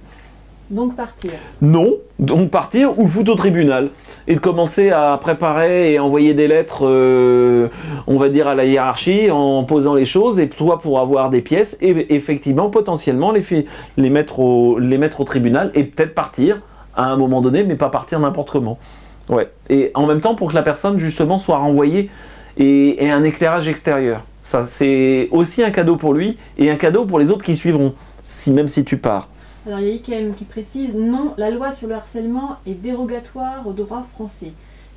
Donc partir. Non, donc partir ou le foutre au tribunal. Et de commencer à préparer et envoyer des lettres, on va dire, à la hiérarchie, en posant les choses, et toi pour avoir des pièces, et effectivement, potentiellement, les mettre au tribunal, et peut-être partir à un moment donné, mais pas partir n'importe comment. Ouais. Et en même temps, pour que la personne, justement, soit renvoyée et un éclairage extérieur. Ça, c'est aussi un cadeau pour lui, et un cadeau pour les autres qui suivront, même si tu pars. Alors il y a Ikem qui précise, non, la loi sur le harcèlement est dérogatoire au droit français.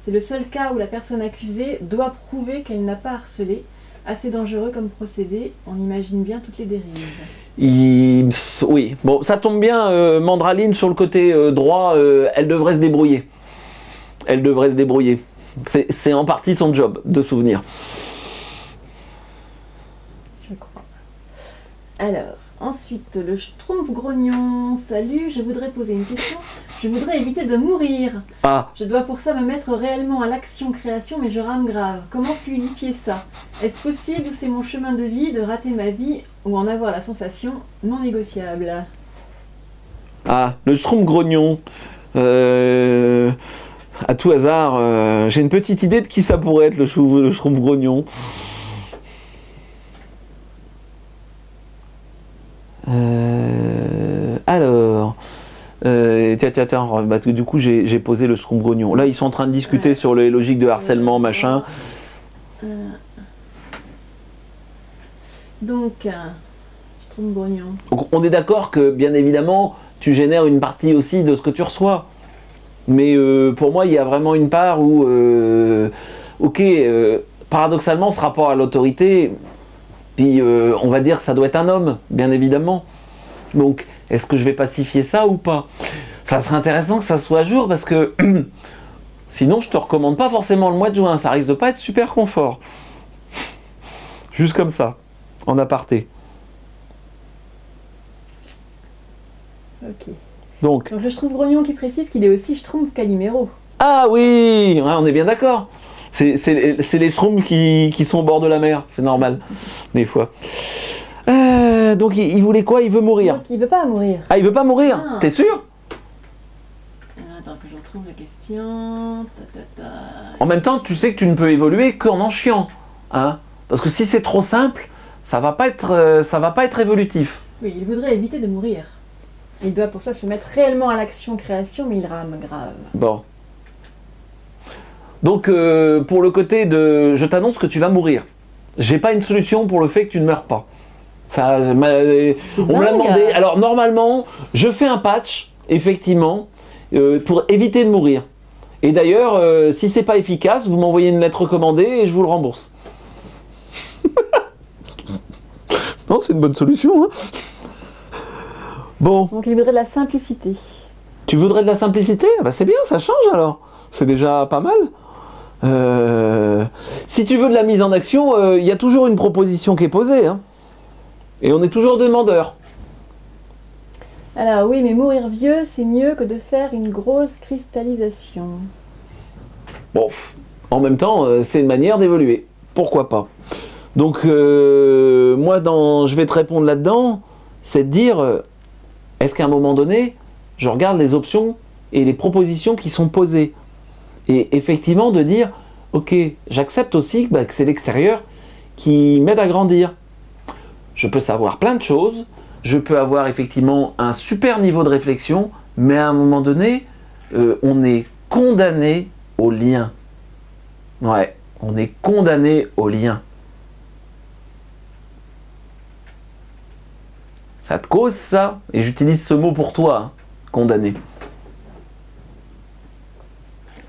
C'est le seul cas où la personne accusée doit prouver qu'elle n'a pas harcelé. Assez dangereux comme procédé, on imagine bien toutes les dérives. Oui, bon, ça tombe bien, Mandraline, sur le côté droit, elle devrait se débrouiller. Elle devrait se débrouiller. C'est en partie son job, de souvenir. Je crois. Alors... Ensuite, le Schtroumpf grognon. Salut, je voudrais poser une question. Je voudrais éviter de mourir. Ah. Je dois pour ça me mettre réellement à l'action-création, mais je rame grave. Comment fluidifier ça? Est-ce possible ou c'est mon chemin de vie de rater ma vie ou en avoir la sensation non négociable? Ah, le Schtroumpf grognon. À tout hasard, j'ai une petite idée de qui ça pourrait être, le Schtroumpf grognon. Alors, tiens, du coup j'ai posé le Schtroumpf grognon. Là ils sont en train de discuter sur les logiques de harcèlement, machin. Donc, Schtroumpf grognon. Donc, on est d'accord que bien évidemment tu génères une partie aussi de ce que tu reçois. Mais pour moi il y a vraiment une part où, paradoxalement ce rapport à l'autorité... Puis on va dire que ça doit être un homme, bien évidemment. Donc, est-ce que je vais pacifier ça ou pas? Ça serait intéressant que ça soit à jour parce que sinon je te recommande pas forcément le mois de juin. Ça risque de pas être super confort. Juste comme ça, en aparté. Ok. Donc le Schtroumpf grognon qui précise qu'il est aussi Schtroumpf Calimero. Ah oui, ouais, on est bien d'accord. C'est les Schtroumpfs qui sont au bord de la mer, c'est normal, des fois. Donc il voulait quoi? Il veut mourir. Donc il veut pas mourir. Ah, il veut pas mourir? T'es sûr? Attends que je retrouve la question. En même temps, tu sais que tu ne peux évoluer qu'en chiant. Hein, parce que si c'est trop simple, ça va pas être évolutif. Oui, il voudrait éviter de mourir. Il doit pour ça se mettre réellement à l'action-création, mais il rame grave. Bon. Donc, pour le côté de « je t'annonce que tu vas mourir », j'ai pas une solution pour le fait que tu ne meurs pas. Ça, on me l'a demandé. Alors, normalement, je fais un patch, effectivement, pour éviter de mourir. Et d'ailleurs, si c'est pas efficace, vous m'envoyez une lettre recommandée et je vous le rembourse. Non, c'est une bonne solution. Hein. Bon. Donc il voudrait de la simplicité. Tu voudrais de la simplicité? Bah, c'est bien, ça change alors. C'est déjà pas mal. Si tu veux de la mise en action, il y a toujours une proposition qui est posée. Hein. Et on est toujours demandeur. Alors oui, mais mourir vieux, c'est mieux que de faire une grosse cristallisation. Bon, en même temps, c'est une manière d'évoluer. Pourquoi pas? Donc, moi, je vais te répondre là-dedans, c'est de dire, est-ce qu'à un moment donné, je regarde les options et les propositions qui sont posées? Et effectivement, de dire, ok, j'accepte aussi que c'est l'extérieur qui m'aide à grandir. Je peux savoir plein de choses, je peux avoir effectivement un super niveau de réflexion, mais à un moment donné, on est condamné au lien. Ouais, on est condamné au lien. Ça te cause ça? Et j'utilise ce mot pour toi, hein, condamné.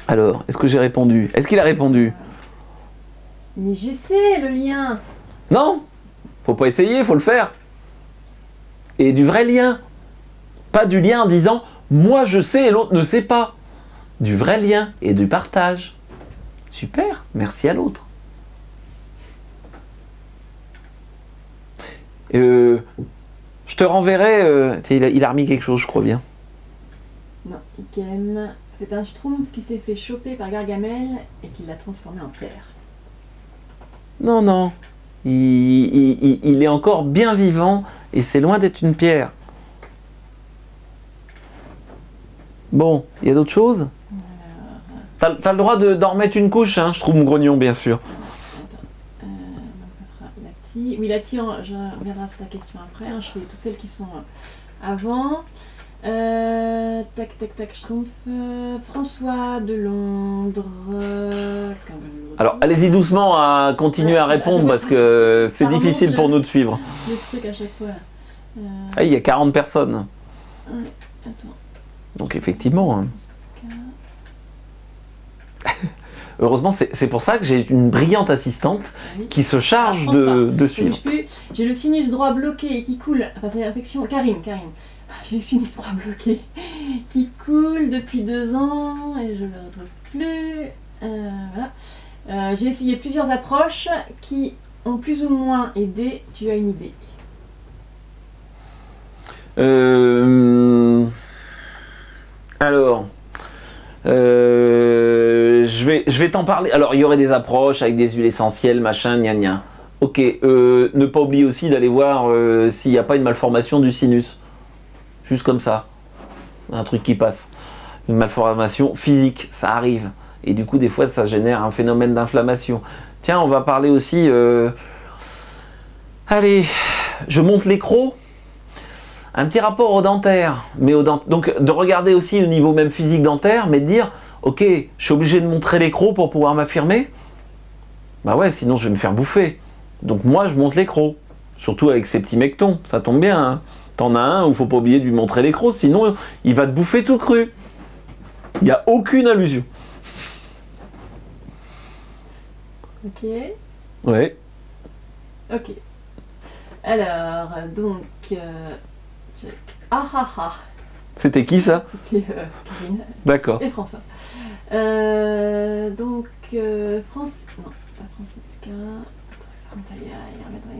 Alors, est-ce que j'ai répondu? Est-ce qu'il a répondu? Mais j'essaie le lien. Non, faut pas essayer, faut le faire. Et du vrai lien. Pas du lien en disant « moi je sais et l'autre ne sait pas ». Du vrai lien et du partage. Super, merci à l'autre. Je te renverrai... il a remis quelque chose, je crois bien. Non, Ikem. C'est un schtroumpf qui s'est fait choper par Gargamel et qui l'a transformé en pierre. Non, non. Il est encore bien vivant et c'est loin d'être une pierre. Bon, il y a d'autres choses? T'as le droit d'en remettre une couche, hein, je trouve mon grognon, bien sûr. Oui, Lati, je reviendrai sur ta question après. Hein, je fais toutes celles qui sont avant. Tac, Schtroumpf. François de Londres. Alors, allez-y doucement à continuer à répondre parce que c'est difficile pour nous de suivre. Le truc à chaque fois. Ah, il y a 40 personnes. Ouais, attends. Donc, effectivement. Hein. Heureusement, c'est pour ça que j'ai une brillante assistante qui se charge de suivre. J'ai le sinus droit bloqué et qui coule. Enfin, c'est l'infection. Karine. J'ai le sinus droit bloqué qui coule depuis 2 ans et je ne le retrouve plus. Voilà. J'ai essayé plusieurs approches qui ont plus ou moins aidé. Tu as une idée? Alors, je vais t'en parler. Alors, il y aurait des approches avec des huiles essentielles, machin, gna gna. Ok, ne pas oublier aussi d'aller voir s'il n'y a pas une malformation du sinus. Juste comme ça. Un truc qui passe. Une malformation physique, ça arrive. Et du coup, des fois, ça génère un phénomène d'inflammation. Tiens, on va parler aussi... Allez, je monte les crocs. Un petit rapport au dentaire. Mais donc, de regarder aussi au niveau même physique dentaire, mais de dire, ok, je suis obligé de montrer les crocs pour pouvoir m'affirmer. Bah ouais, sinon je vais me faire bouffer. Donc moi, je monte les crocs. Surtout avec ces petits mectons, ça tombe bien. Hein. T'en as un où il faut pas oublier de lui montrer les crocs, sinon il va te bouffer tout cru. Il n'y a aucune allusion. Ok. Ouais. Ok. Alors, donc... C'était qui ça? C'était Karine. D'accord. Et François. Donc, France... Non, pas Francesca.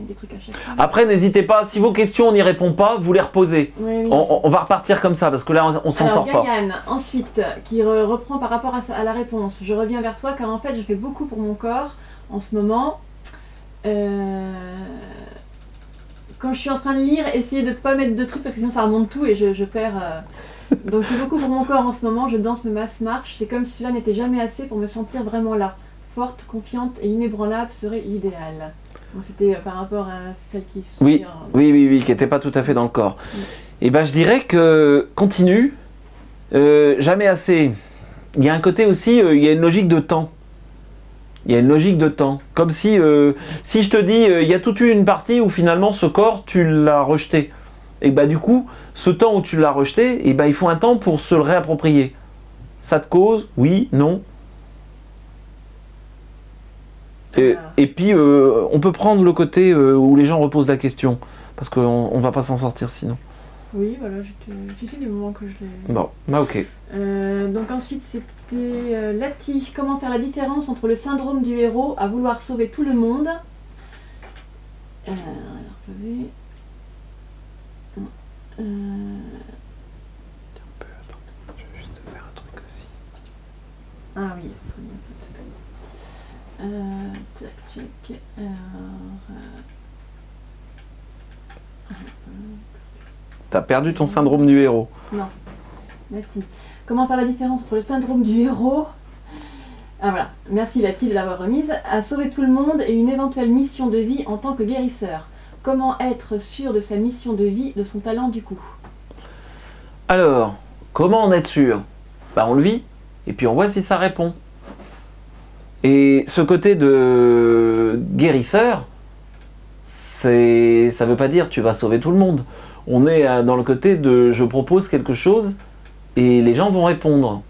Des trucs à chaque fois. Après, n'hésitez pas, si vos questions on n'y répond pas, vous les reposez. Oui. On va repartir comme ça, parce que là, on s'en sort pas. Gaïane, ensuite, qui reprend par rapport à la réponse. Je reviens vers toi, car en fait, je fais beaucoup pour mon corps en ce moment. Quand je suis en train de lire, essayez de ne pas mettre de trucs, parce que sinon ça remonte tout et je perds... Donc c'est beaucoup pour mon corps en ce moment, je danse, me masse, marche. C'est comme si cela n'était jamais assez pour me sentir vraiment là. Forte, confiante et inébranlable serait l'idéal. Donc c'était par rapport à celle qui se oui, oui, qui n'était pas tout à fait dans le corps. Et ben je dirais que continue, jamais assez. Il y a un côté aussi, il y a une logique de temps. Il y a une logique de temps. Comme si, si je te dis, il y a toute une partie où finalement ce corps, tu l'as rejeté. Et bah du coup, ce temps où tu l'as rejeté, et bah, il faut un temps pour se le réapproprier. Ça te cause, oui, non. Et puis, on peut prendre le côté où les gens reposent la question, parce qu'on ne va pas s'en sortir sinon. Oui, voilà, tu sais du moment que je l'ai... Bon, bah ok. Donc ensuite, c'était Lati. Comment faire la différence entre le syndrome du héros à vouloir sauver tout le monde alors, attends, je vais juste faire un truc aussi. Ah oui, ça serait bien. Check. T'as perdu ton syndrome du héros. Non. Lati. Comment faire la différence entre le syndrome du héros, ah voilà, merci Lati de l'avoir remise, à sauver tout le monde et une éventuelle mission de vie en tant que guérisseur. Comment être sûr de sa mission de vie, de son talent du coup? Alors, comment en être sûr? Bah on le vit, et puis on voit si ça répond. Et ce côté de guérisseur, ça veut pas dire tu vas sauver tout le monde. On est dans le côté de je propose quelque chose et les gens vont répondre.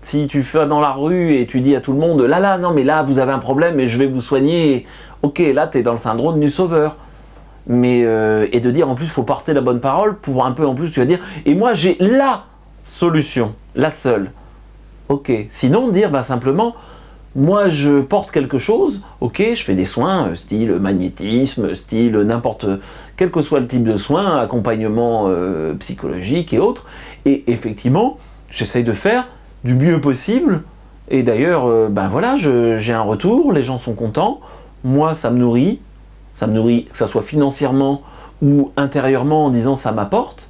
Si tu fais dans la rue et tu dis à tout le monde là, non mais là vous avez un problème et je vais vous soigner, ok, là tu es dans le syndrome du sauveur. Mais, et de dire en plus il faut porter la bonne parole pour un peu en plus tu vas dire et moi j'ai la solution, la seule. Ok, sinon dire bah, simplement moi je porte quelque chose, ok, je fais des soins, style magnétisme, style n'importe, quel que soit le type de soin, accompagnement psychologique et autres, et effectivement j'essaye de faire du mieux possible, et d'ailleurs ben voilà, j'ai un retour, les gens sont contents, moi ça me nourrit que ça soit financièrement ou intérieurement en disant ça m'apporte.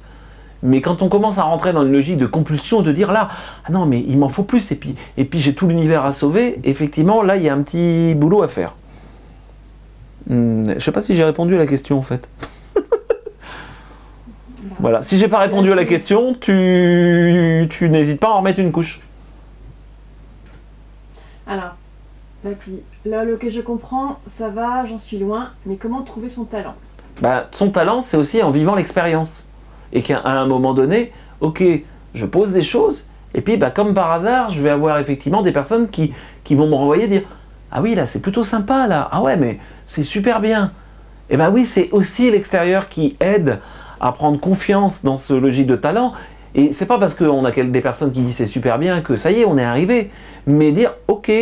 Mais quand on commence à rentrer dans une logique de compulsion, de dire là, ah non mais il m'en faut plus et puis j'ai tout l'univers à sauver, effectivement là il y a un petit boulot à faire. Je sais pas si j'ai répondu à la question en fait. Voilà, si j'ai pas répondu à la question, tu n'hésites pas à en remettre une couche. Alors, là le que je comprends, ça va, j'en suis loin, mais comment trouver son talent? Bah, son talent c'est aussi en vivant l'expérience. Et qu'à un moment donné, ok, je pose des choses, et puis bah, comme par hasard, je vais avoir effectivement des personnes qui vont me renvoyer dire « Ah oui, là, c'est plutôt sympa, là. Ah ouais, mais c'est super bien. » Et ben oui, c'est aussi l'extérieur qui aide à prendre confiance dans ce logique de talent. Et c'est pas parce qu'on a des personnes qui disent « C'est super bien » que ça y est, on est arrivé. Mais dire « Ok,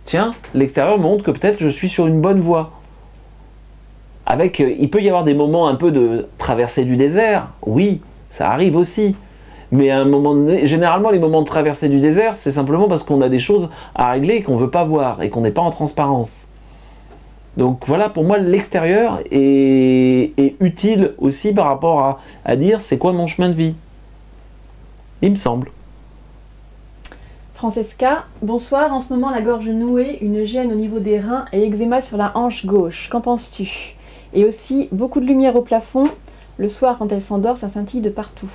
tiens, l'extérieur montre que peut-être je suis sur une bonne voie. » Avec, il peut y avoir des moments un peu de traversée du désert, oui, ça arrive aussi. Mais à un moment donné, généralement les moments de traversée du désert, c'est simplement parce qu'on a des choses à régler et qu'on ne veut pas voir et qu'on n'est pas en transparence. Donc voilà, pour moi, l'extérieur est utile aussi par rapport à dire c'est quoi mon chemin de vie. Il me semble. Francesca, bonsoir. En ce moment, la gorge nouée, une gêne au niveau des reins et eczéma sur la hanche gauche. Qu'en penses-tu? Et aussi, beaucoup de lumière au plafond. Le soir, quand elle s'endort, ça scintille de partout.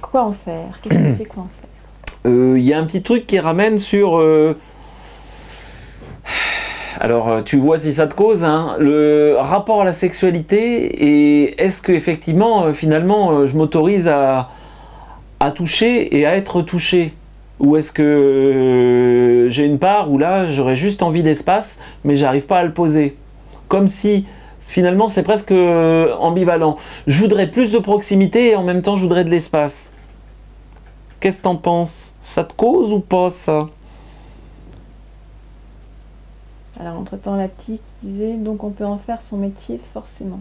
Quoi en faire? Qu'est-ce que c'est quoi en faire? Y a un petit truc qui ramène sur... Alors, tu vois si ça te cause, hein, le rapport à la sexualité et est-ce que effectivement, finalement, je m'autorise à toucher et à être touché? Ou est-ce que j'ai une part où là, j'aurais juste envie d'espace, mais j'arrive pas à le poser? Comme si, finalement, c'est presque ambivalent. Je voudrais plus de proximité et en même temps, je voudrais de l'espace. Qu'est-ce que t'en penses? Ça te cause ou pas, ça? Alors, entre-temps, Lati qui disait, donc on peut en faire son métier, forcément.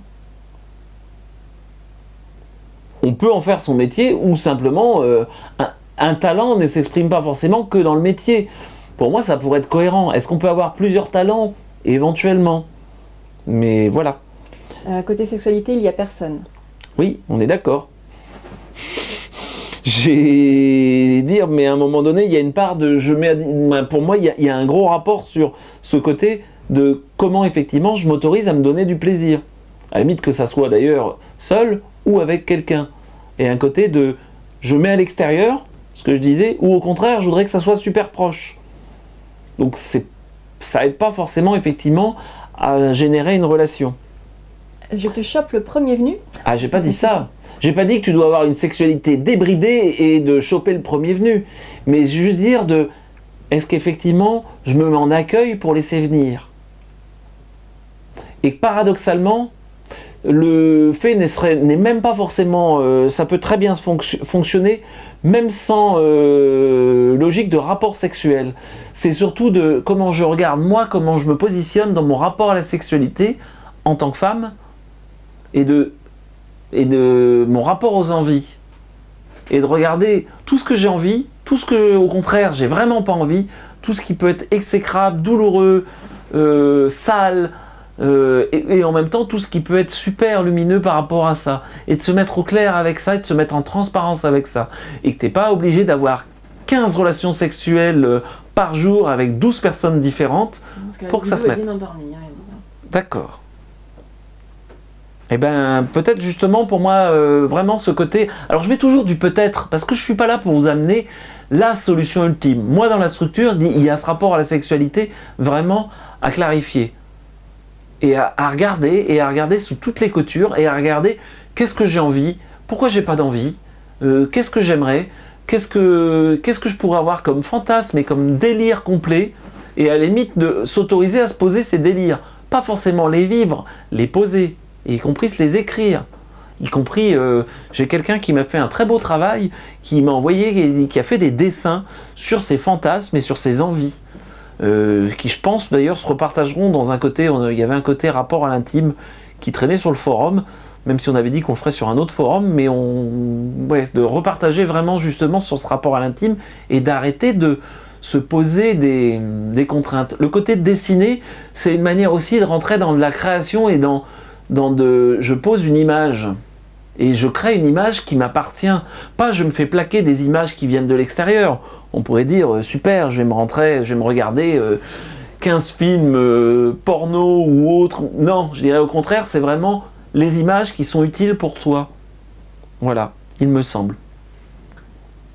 On peut en faire son métier ou simplement, un talent ne s'exprime pas forcément que dans le métier. Pour moi, ça pourrait être cohérent. Est-ce qu'on peut avoir plusieurs talents? Éventuellement. Mais voilà. Côté sexualité, il n'y a personne. Oui, on est d'accord. j'ai dire, mais à un moment donné, il y a une part de, pour moi, il y a un gros rapport sur ce côté de comment effectivement je m'autorise à me donner du plaisir. À la limite que ça soit d'ailleurs seul ou avec quelqu'un. Et un côté de, je mets à l'extérieur, ce que je disais, ou au contraire, je voudrais que ça soit super proche. Donc ça aide pas forcément effectivement à générer une relation. Je te chope le premier venu. Ah, j'ai pas dit ça. J'ai pas dit que tu dois avoir une sexualité débridée et de choper le premier venu. Mais juste dire de, est-ce qu'effectivement, je me mets en accueil pour laisser venir? Et paradoxalement, le fait n'est même pas forcément... ça peut très bien fonctionner, même sans logique de rapport sexuel. C'est surtout de comment je regarde, moi, comment je me positionne dans mon rapport à la sexualité en tant que femme, et de mon rapport aux envies. Et de regarder tout ce que j'ai envie, tout ce que, au contraire, j'ai vraiment pas envie, tout ce qui peut être exécrable, douloureux, sale, et en même temps tout ce qui peut être super lumineux par rapport à ça. Et de se mettre au clair avec ça, et de se mettre en transparence avec ça. Et que t'es pas obligé d'avoir 15 relations sexuelles par jour avec 12 personnes différentes pour que ça se mette. D'accord. Eh bien, peut-être justement pour moi, vraiment ce côté... Alors je mets toujours du peut-être, parce que je ne suis pas là pour vous amener la solution ultime. Moi, dans la structure, je dis il y a ce rapport à la sexualité vraiment à clarifier. Et à regarder sous toutes les coutures, et à regarder qu'est-ce que j'ai envie, pourquoi j'ai pas d'envie, qu'est-ce que j'aimerais, qu'est-ce que je pourrais avoir comme fantasme et comme délire complet, et à la limite de s'autoriser à se poser ces délires. Pas forcément les vivre, les poser. Y compris se les écrire, y compris j'ai quelqu'un qui m'a fait un très beau travail, qui m'a envoyé, qui a fait des dessins sur ses fantasmes et sur ses envies, qui je pense d'ailleurs se repartageront dans un côté, il y avait un côté rapport à l'intime qui traînait sur le forum, même si on avait dit qu'on le ferait sur un autre forum, mais de repartager vraiment justement sur ce rapport à l'intime et d'arrêter de se poser des contraintes. Le côté de dessiner, c'est une manière aussi de rentrer dans de la création et je pose une image et je crée une image qui m'appartient. Pas je me fais plaquer des images qui viennent de l'extérieur. On pourrait dire super, je vais me regarder 15 films porno ou autres. Non, je dirais au contraire, c'est vraiment les images qui sont utiles pour toi. Voilà, il me semble.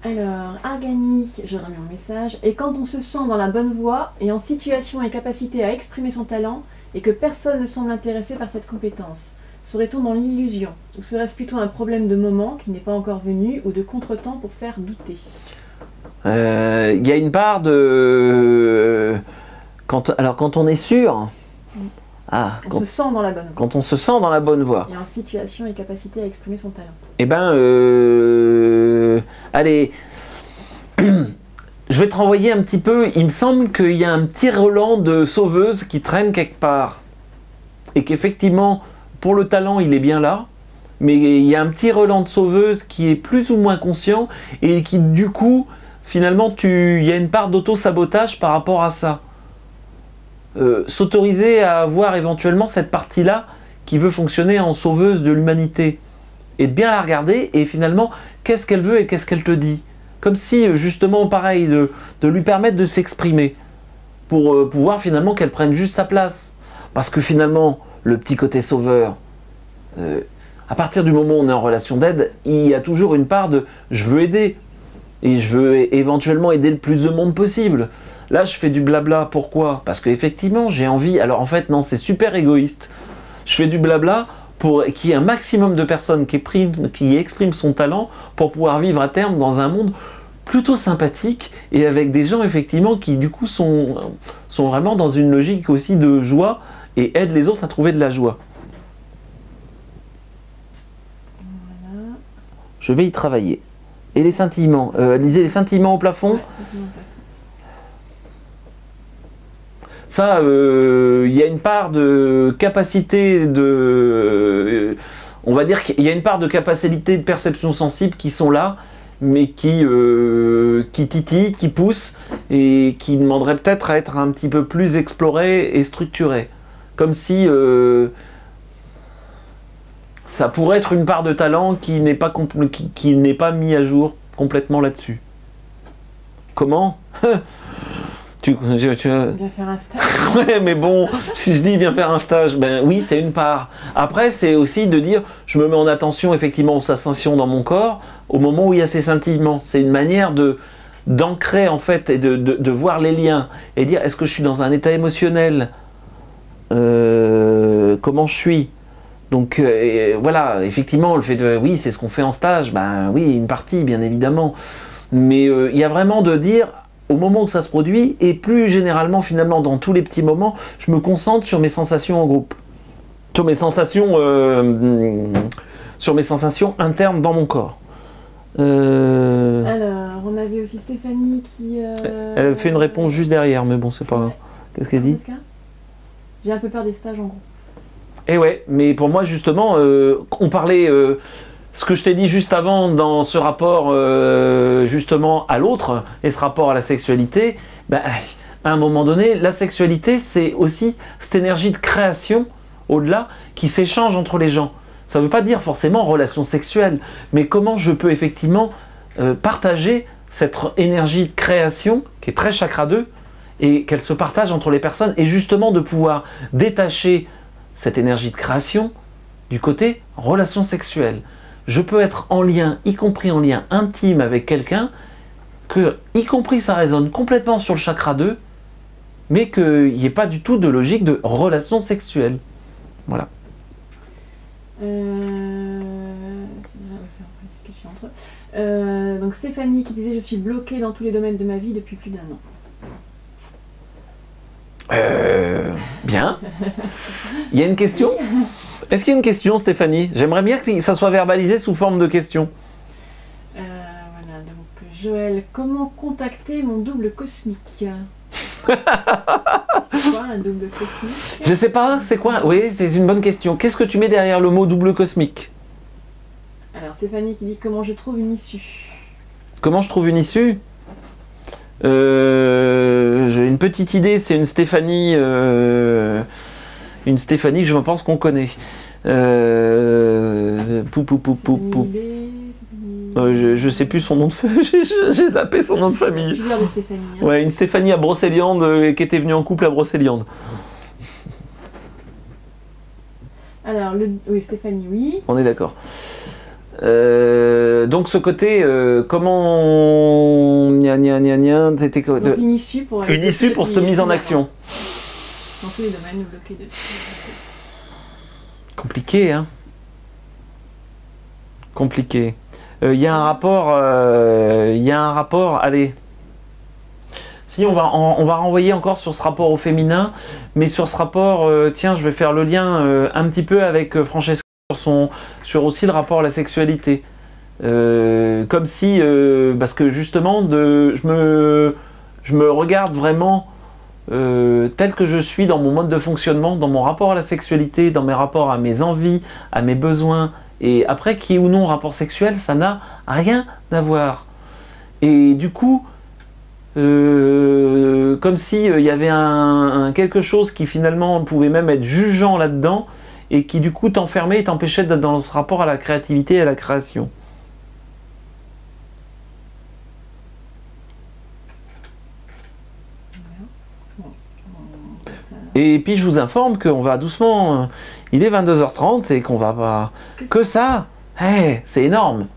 Alors, Argani, je remets mon message. Et quand on se sent dans la bonne voie et en situation et capacité à exprimer son talent, et que personne ne semble intéressé par cette compétence, serait-on dans l'illusion? Ou serait-ce plutôt un problème de moment qui n'est pas encore venu ou de contretemps pour faire douter? Il y a une part de... quand on est sûr... On se sent dans la bonne voie. Quand on se sent dans la bonne voie. Et en situation et capacité à exprimer son talent. Eh ben, allez... Je vais te renvoyer un petit peu, il me semble qu'il y a un petit relent de sauveuse qui traîne quelque part. Et qu'effectivement, pour le talent, il est bien là, mais il y a un petit relent de sauveuse qui est plus ou moins conscient, et qui du coup, finalement, il y a une part d'auto-sabotage par rapport à ça. S'autoriser à avoir éventuellement cette partie-là qui veut fonctionner en sauveuse de l'humanité. Et de bien la regarder, et finalement, qu'est-ce qu'elle veut et qu'est-ce qu'elle te dit? Comme si, justement, pareil, de lui permettre de s'exprimer, pour pouvoir finalement qu'elle prenne juste sa place. Parce que finalement, le petit côté sauveur, à partir du moment où on est en relation d'aide, il y a toujours une part de « je veux aider ». Et je veux éventuellement aider le plus de monde possible. Là, je fais du blabla. Pourquoi? Parce qu'effectivement, j'ai envie... Alors en fait, non, c'est super égoïste. Je fais du blabla pour qu'il y ait un maximum de personnes qui expriment son talent pour pouvoir vivre à terme dans un monde plutôt sympathique et avec des gens effectivement qui du coup sont vraiment dans une logique aussi de joie et aident les autres à trouver de la joie. Voilà. Je vais y travailler. Et les scintillements, lisez les scintillements au plafond. Ouais, ça, il y a une part de capacité de... on va dire qu'il y a une part de capacité de perception sensible qui sont là, mais qui titillent, qui poussent, et qui demanderaient peut-être à être un petit peu plus explorées et structurées. Comme si ça pourrait être une part de talent qui n'est pas mis à jour. complètement là-dessus. Comment? Viens faire un stage. Ouais, mais bon, si je dis viens faire un stage, ben oui, c'est une part. Après, c'est aussi de dire, je me mets en attention effectivement aux sensations dans mon corps au moment où il y a ces scintillements. C'est une manière d'ancrer en fait et de voir les liens et dire est-ce que je suis dans un état émotionnel, comment je suis. Donc voilà, effectivement, le fait de oui, c'est ce qu'on fait en stage, ben oui, une partie bien évidemment, mais il y a vraiment de dire au moment où ça se produit, et plus généralement finalement dans tous les petits moments, je me concentre sur mes sensations en groupe, sur mes sensations internes dans mon corps. Alors, on avait aussi Stéphanie qui... Elle fait une réponse juste derrière, mais bon, c'est pas grave. Qu'est-ce qu'elle dit? J'ai un peu peur des stages en groupe. Eh ouais, mais pour moi justement, on parlait... ce que je t'ai dit juste avant dans ce rapport justement à l'autre et ce rapport à la sexualité, ben, à un moment donné, la sexualité c'est aussi cette énergie de création au-delà qui s'échange entre les gens. Ça ne veut pas dire forcément relation sexuelle, mais comment je peux effectivement partager cette énergie de création qui est très chakra 2 et qu'elle se partage entre les personnes et justement de pouvoir détacher cette énergie de création du côté relation sexuelle. Je peux être en lien, y compris en lien intime avec quelqu'un, que, y compris ça résonne complètement sur le chakra 2, mais qu'il n'y ait pas du tout de logique de relation sexuelle. Voilà. Donc Stéphanie qui disait « Je suis bloquée dans tous les domaines de ma vie depuis plus d'1 an ». Bien. Il y a une question? Est-ce qu'il y a une question, Stéphanie? J'aimerais bien que ça soit verbalisé sous forme de question. Voilà, donc Joël, comment contacter mon double cosmique? C'est quoi un double cosmique? Je sais pas, c'est quoi? Oui, c'est une bonne question. Qu'est-ce que tu mets derrière le mot double cosmique? Alors Stéphanie qui dit comment je trouve une issue. Comment je trouve une issue? J'ai une petite idée, c'est une Stéphanie que je pense qu'on connaît. Je sais plus son nom de famille, j'ai zappé son nom de famille. Plusieurs de Stéphanie. Hein. Ouais, une Stéphanie à Brocéliande qui était venue en couple à Brocéliande. Alors, oui, Stéphanie, oui. On est d'accord. Donc ce côté, comment c'était une issue pour se mise en action. Dans tous les domaines, nous bloquer dessus. Compliqué, hein. Compliqué. Il y a un rapport, allez. Si on va renvoyer encore sur ce rapport au féminin, mais sur ce rapport, tiens, je vais faire le lien un petit peu avec Francesca sur aussi le rapport à la sexualité. Comme si, parce que justement, je me regarde vraiment tel que je suis dans mon mode de fonctionnement, dans mon rapport à la sexualité, dans mes rapports à mes envies, à mes besoins, et après, qui ou non rapport sexuel, ça n'a rien à voir. Et du coup, comme si il y avait quelque chose qui finalement pouvait même être jugeant là-dedans, et qui du coup t'enfermait et t'empêchait d'être dans ce rapport à la créativité et à la création. Et puis je vous informe qu'on va doucement, il est 22h30 et qu'on va pas... Que ça, hey, c'est énorme.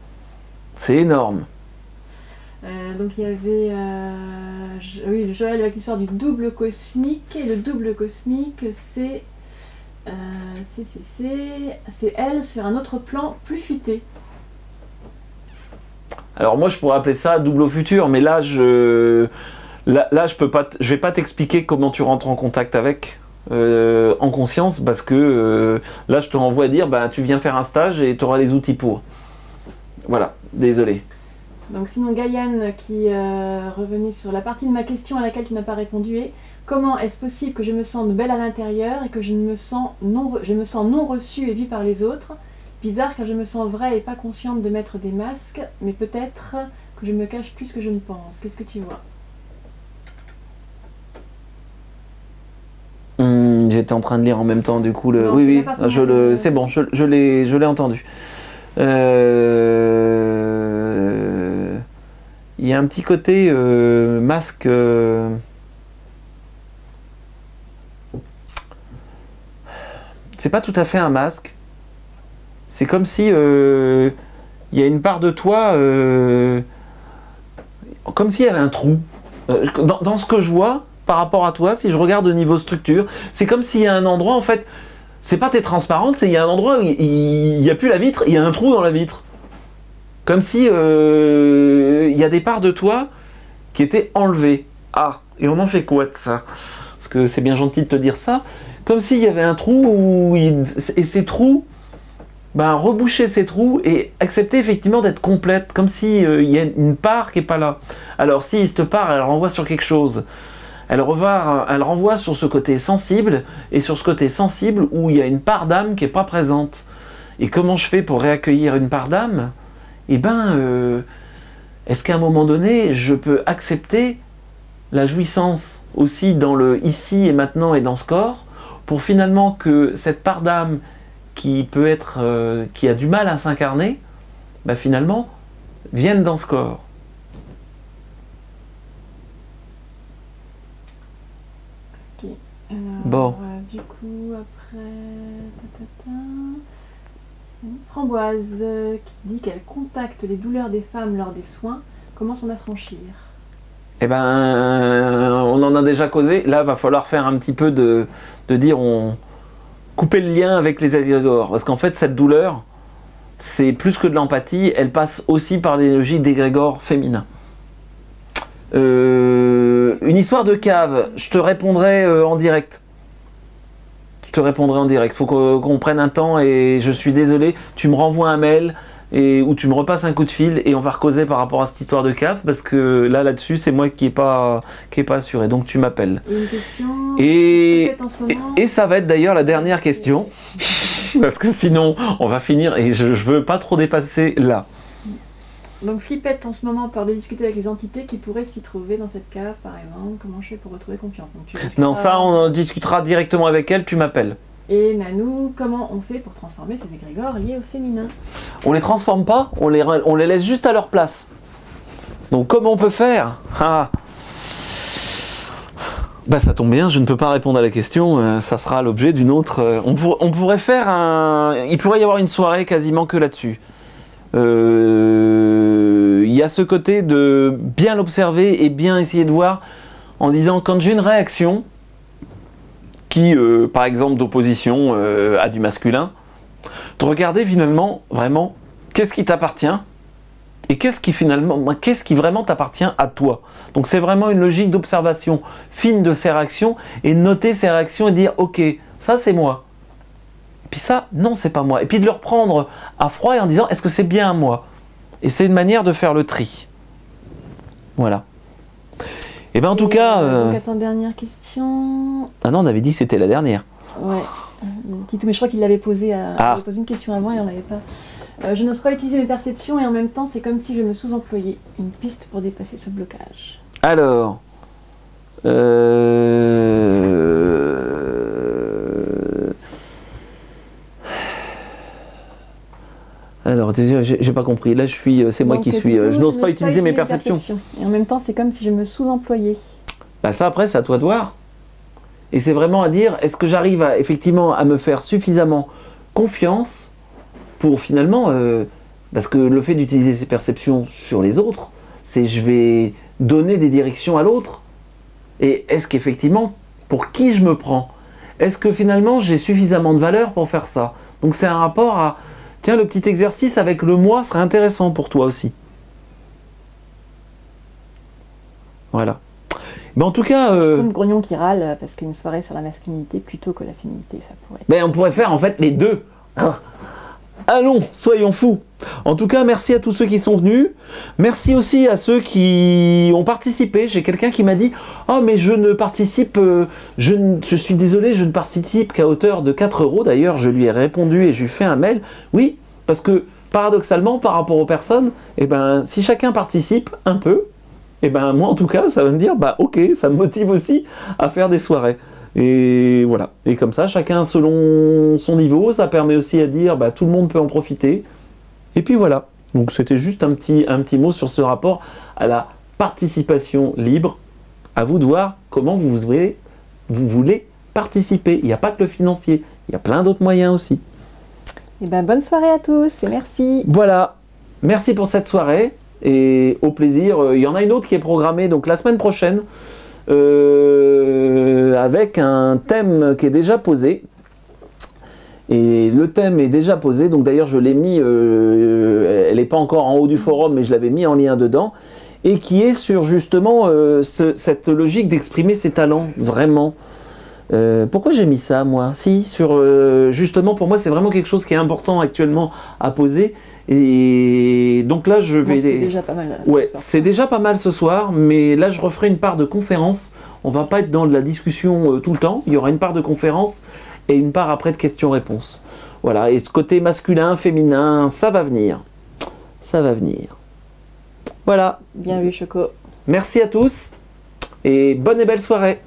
C'est énorme. Donc il y avait oui, Joël avec l'histoire du double cosmique. Et le double cosmique, c'est elle sur un autre plan plus futé. Alors moi je pourrais appeler ça double au futur, mais là je vais pas t'expliquer comment tu rentres en contact avec en conscience, parce que là je te renvoie à dire bah tu viens faire un stage et tu auras les outils pour. Voilà, désolé. Donc sinon Gaïane qui revenait sur la partie de ma question à laquelle tu n'as pas répondu est: comment est-ce possible que je me sente belle à l'intérieur et que je me sens non reçue et vue par les autres? Bizarre car je me sens vraie et pas consciente de mettre des masques, mais peut-être que je me cache plus que je ne pense. Qu'est-ce que tu vois? J'étais en train de lire en même temps du coup le... Non, oui, c'est bon, je l'ai entendu. y a un petit côté masque. C'est pas tout à fait un masque. C'est comme si il y a une part de toi, comme s'il y avait un trou. Dans ce que je vois par rapport à toi, si je regarde au niveau structure, c'est comme s'il y a un endroit, en fait, c'est pas t'es transparente, il y a un endroit où il n'y a plus la vitre, il y a un trou dans la vitre. Comme si il y a des parts de toi qui étaient enlevées. Ah, et on en fait quoi de ça? Parce que c'est bien gentil de te dire ça. Comme s'il y avait un trou et ces trous, ben, reboucher ces trous et accepter effectivement d'être complète, comme si il y a une part qui n'est pas là. Alors si cette part, elle renvoie sur quelque chose, elle renvoie sur ce côté sensible, et sur ce côté sensible où il y a une part d'âme qui n'est pas présente. Et comment je fais pour réaccueillir une part d'âme? Eh ben, est-ce qu'à un moment donné, je peux accepter la jouissance aussi dans le ici et maintenant et dans ce corps, pour finalement que cette part d'âme qui peut être, qui a du mal à s'incarner, bah finalement, vienne dans ce corps. Ok. Alors, bon. Du coup, après... Framboise qui dit qu'elle contacte les douleurs des femmes lors des soins. Comment s'en affranchir? Eh ben, on en a déjà causé. Là, va falloir faire un petit peu de dire, couper le lien avec les égrégores. Parce qu'en fait, cette douleur, c'est plus que de l'empathie. Elle passe aussi par l'énergie d'égrégores féminins. Une histoire de cave, je te répondrai en direct. Je te répondrai en direct. Faut qu'on prenne un temps et je suis désolé. Tu me renvoies un mail ou tu me repasses un coup de fil et on va recauser par rapport à cette histoire de cave parce que là-dessus, c'est moi qui est pas assuré. Donc tu m'appelles. Une question. Et ça va être d'ailleurs la dernière question parce que sinon on va finir et je veux pas trop dépasser là. Donc Flippette en ce moment parle de discuter avec les entités qui pourraient s'y trouver dans cette cave par exemple. Comment je fais pour retrouver confiance? Non, ça on en discutera directement avec elle, tu m'appelles. Et Nanou, comment on fait pour transformer ces égrégores liés au féminin? On les transforme pas, on les laisse juste à leur place. Donc comment on peut faire? Bah ça tombe bien, je ne peux pas répondre à la question, ça sera l'objet d'une autre... on pourrait faire il pourrait y avoir une soirée quasiment que là-dessus. Il y a ce côté de bien l'observer et bien essayer de voir en disant quand j'ai une réaction qui, par exemple d'opposition à du masculin, de regarder finalement vraiment qu'est-ce qui t'appartient et qu'est-ce qui vraiment t'appartient à toi. Donc c'est vraiment une logique d'observation fine de ces réactions et noter ces réactions et dire ok, ça c'est moi. Puis ça, non, c'est pas moi. Et puis de le reprendre à froid et en disant est-ce que c'est bien moi? Et c'est une manière de faire le tri. Voilà. Et bien en tout cas... Donc attends, dernière question. Ah non, on avait dit que c'était la dernière. Ouais. Titou, mais je crois qu'il l'avait posé, avait posé une question avant et on l'avait pas. Je n'ose pas utiliser mes perceptions et en même temps c'est comme si je me sous-employais. Une piste pour dépasser ce blocage. Alors... Alors, j'ai pas compris. Là, c'est moi qui suis. Je n'ose pas utiliser mes perceptions. Et en même temps, c'est comme si je me sous-employais. Bah ça, après, c'est à toi de voir. Et c'est vraiment à dire, est-ce que j'arrive effectivement à me faire suffisamment confiance pour finalement... parce que le fait d'utiliser ces perceptions sur les autres, c'est je vais donner des directions à l'autre. Et est-ce qu'effectivement, pour qui je me prends? Est-ce que finalement, j'ai suffisamment de valeur pour faire ça? Donc c'est un rapport à... Tiens, le petit exercice avec le moi serait intéressant pour toi aussi. Voilà. Mais en tout cas... Je trouve Grognon qui râle parce qu'une soirée sur la masculinité plutôt que la féminité, ça pourrait... Ben, on pourrait faire en fait les deux. Allons, soyons fous. En tout cas, merci à tous ceux qui sont venus. Merci aussi à ceux qui ont participé. J'ai quelqu'un qui m'a dit « Oh, mais je ne participe... je suis désolé, je ne participe qu'à hauteur de 4 €. » D'ailleurs, je lui ai répondu et je lui ai fait un mail. Oui, parce que paradoxalement, par rapport aux personnes, eh ben, si chacun participe un peu, eh ben, moi en tout cas, ça va me dire « Bah ok, ça me motive aussi à faire des soirées. » Et voilà, et comme ça, chacun selon son niveau, ça permet aussi à dire, bah, tout le monde peut en profiter. Et puis voilà, donc c'était juste un petit mot sur ce rapport à la participation libre. À vous de voir comment vous voulez participer. Il n'y a pas que le financier, il y a plein d'autres moyens aussi. Eh ben, bonne soirée à tous et merci. Voilà, merci pour cette soirée et au plaisir. Il y en a une autre qui est programmée donc la semaine prochaine avec un thème qui est déjà posé. Et le thème est déjà posé, donc d'ailleurs je l'ai mis, elle n'est pas encore en haut du forum, mais je l'avais mis en lien dedans, et qui est sur justement cette logique d'exprimer ses talents, vraiment. Pourquoi j'ai mis ça, moi? Si, sur justement, pour moi, c'est vraiment quelque chose qui est important actuellement à poser. Et donc là, je vais... C'était déjà pas mal. Ouais, c'est déjà pas mal ce soir, mais là, je referai une part de conférence. On va pas être dans de la discussion tout le temps. Il y aura une part de conférence et une part après de questions-réponses. Voilà, et ce côté masculin, féminin, ça va venir. Ça va venir. Voilà. Bien vu, Choco. Merci à tous et bonne et belle soirée.